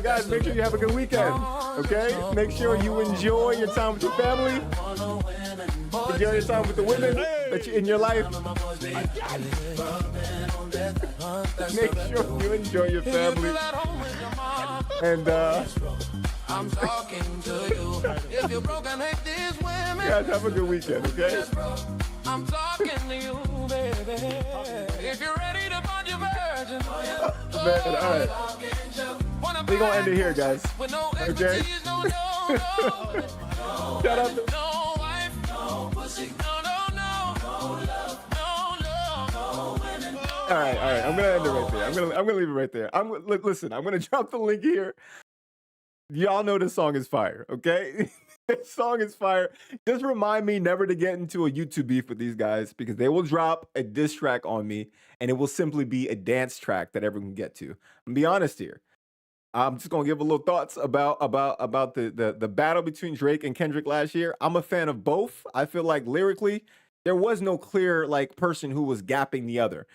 Speaker 1: Guys, make sure you have a good weekend, okay? Make sure you enjoy your time with your family. Enjoy your time with the women that you in your life. Make sure you enjoy your family. And
Speaker 13: I'm talking to you. If you're broken, hate these women.
Speaker 1: guys, have a good weekend, okay?
Speaker 13: I'm talking to you, baby. If you're ready to find your virgin.
Speaker 1: Man, all right. We're gonna end it here, guys. Okay? Shout out to All right. I'm gonna end it right there. I'm gonna leave it right there. Listen. I'm gonna drop the link here. Y'all know this song is fire, okay? This song is fire. Just remind me never to get into a YouTube beef with these guys because they will drop a diss track on me, and it will simply be a dance track that everyone can get to. I'm gonna be honest here. I'm just gonna give a little thoughts about the battle between Drake and Kendrick last year. I'm a fan of both. I feel like lyrically, there was no clear like person who was gapping the other.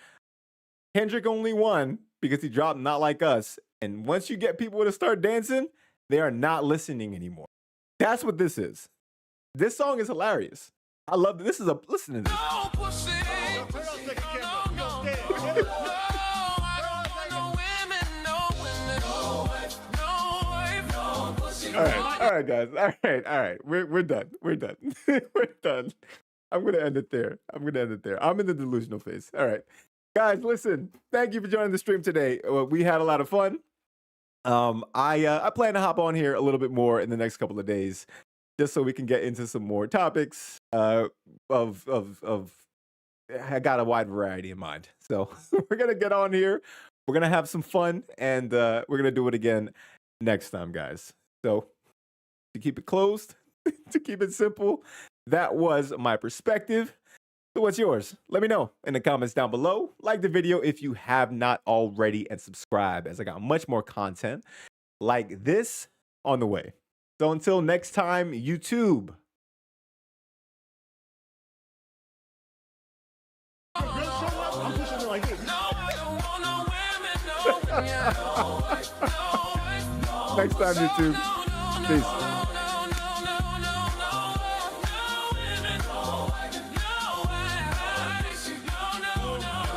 Speaker 1: Kendrick only won because he dropped Not Like Us. And once you get people to start dancing, they are not listening anymore. That's what this is. This song is hilarious. I love this. Listen to this. All right, guys. All right. We're done. We're done. We're done. I'm gonna end it there. I'm in the delusional phase. All right, guys. Listen. Thank you for joining the stream today. We had a lot of fun. I plan to hop on here a little bit more in the next couple of days, just so we can get into some more topics. I got a wide variety in mind. So we're gonna get on here. We're gonna have some fun, and we're gonna do it again next time, guys. So to keep it closed, to keep it simple, that was my perspective. So what's yours? Let me know in the comments down below. Like the video if you have not already, and subscribe, as I got much more content like this on the way. So until next time, YouTube. Next time, YouTube. Peace.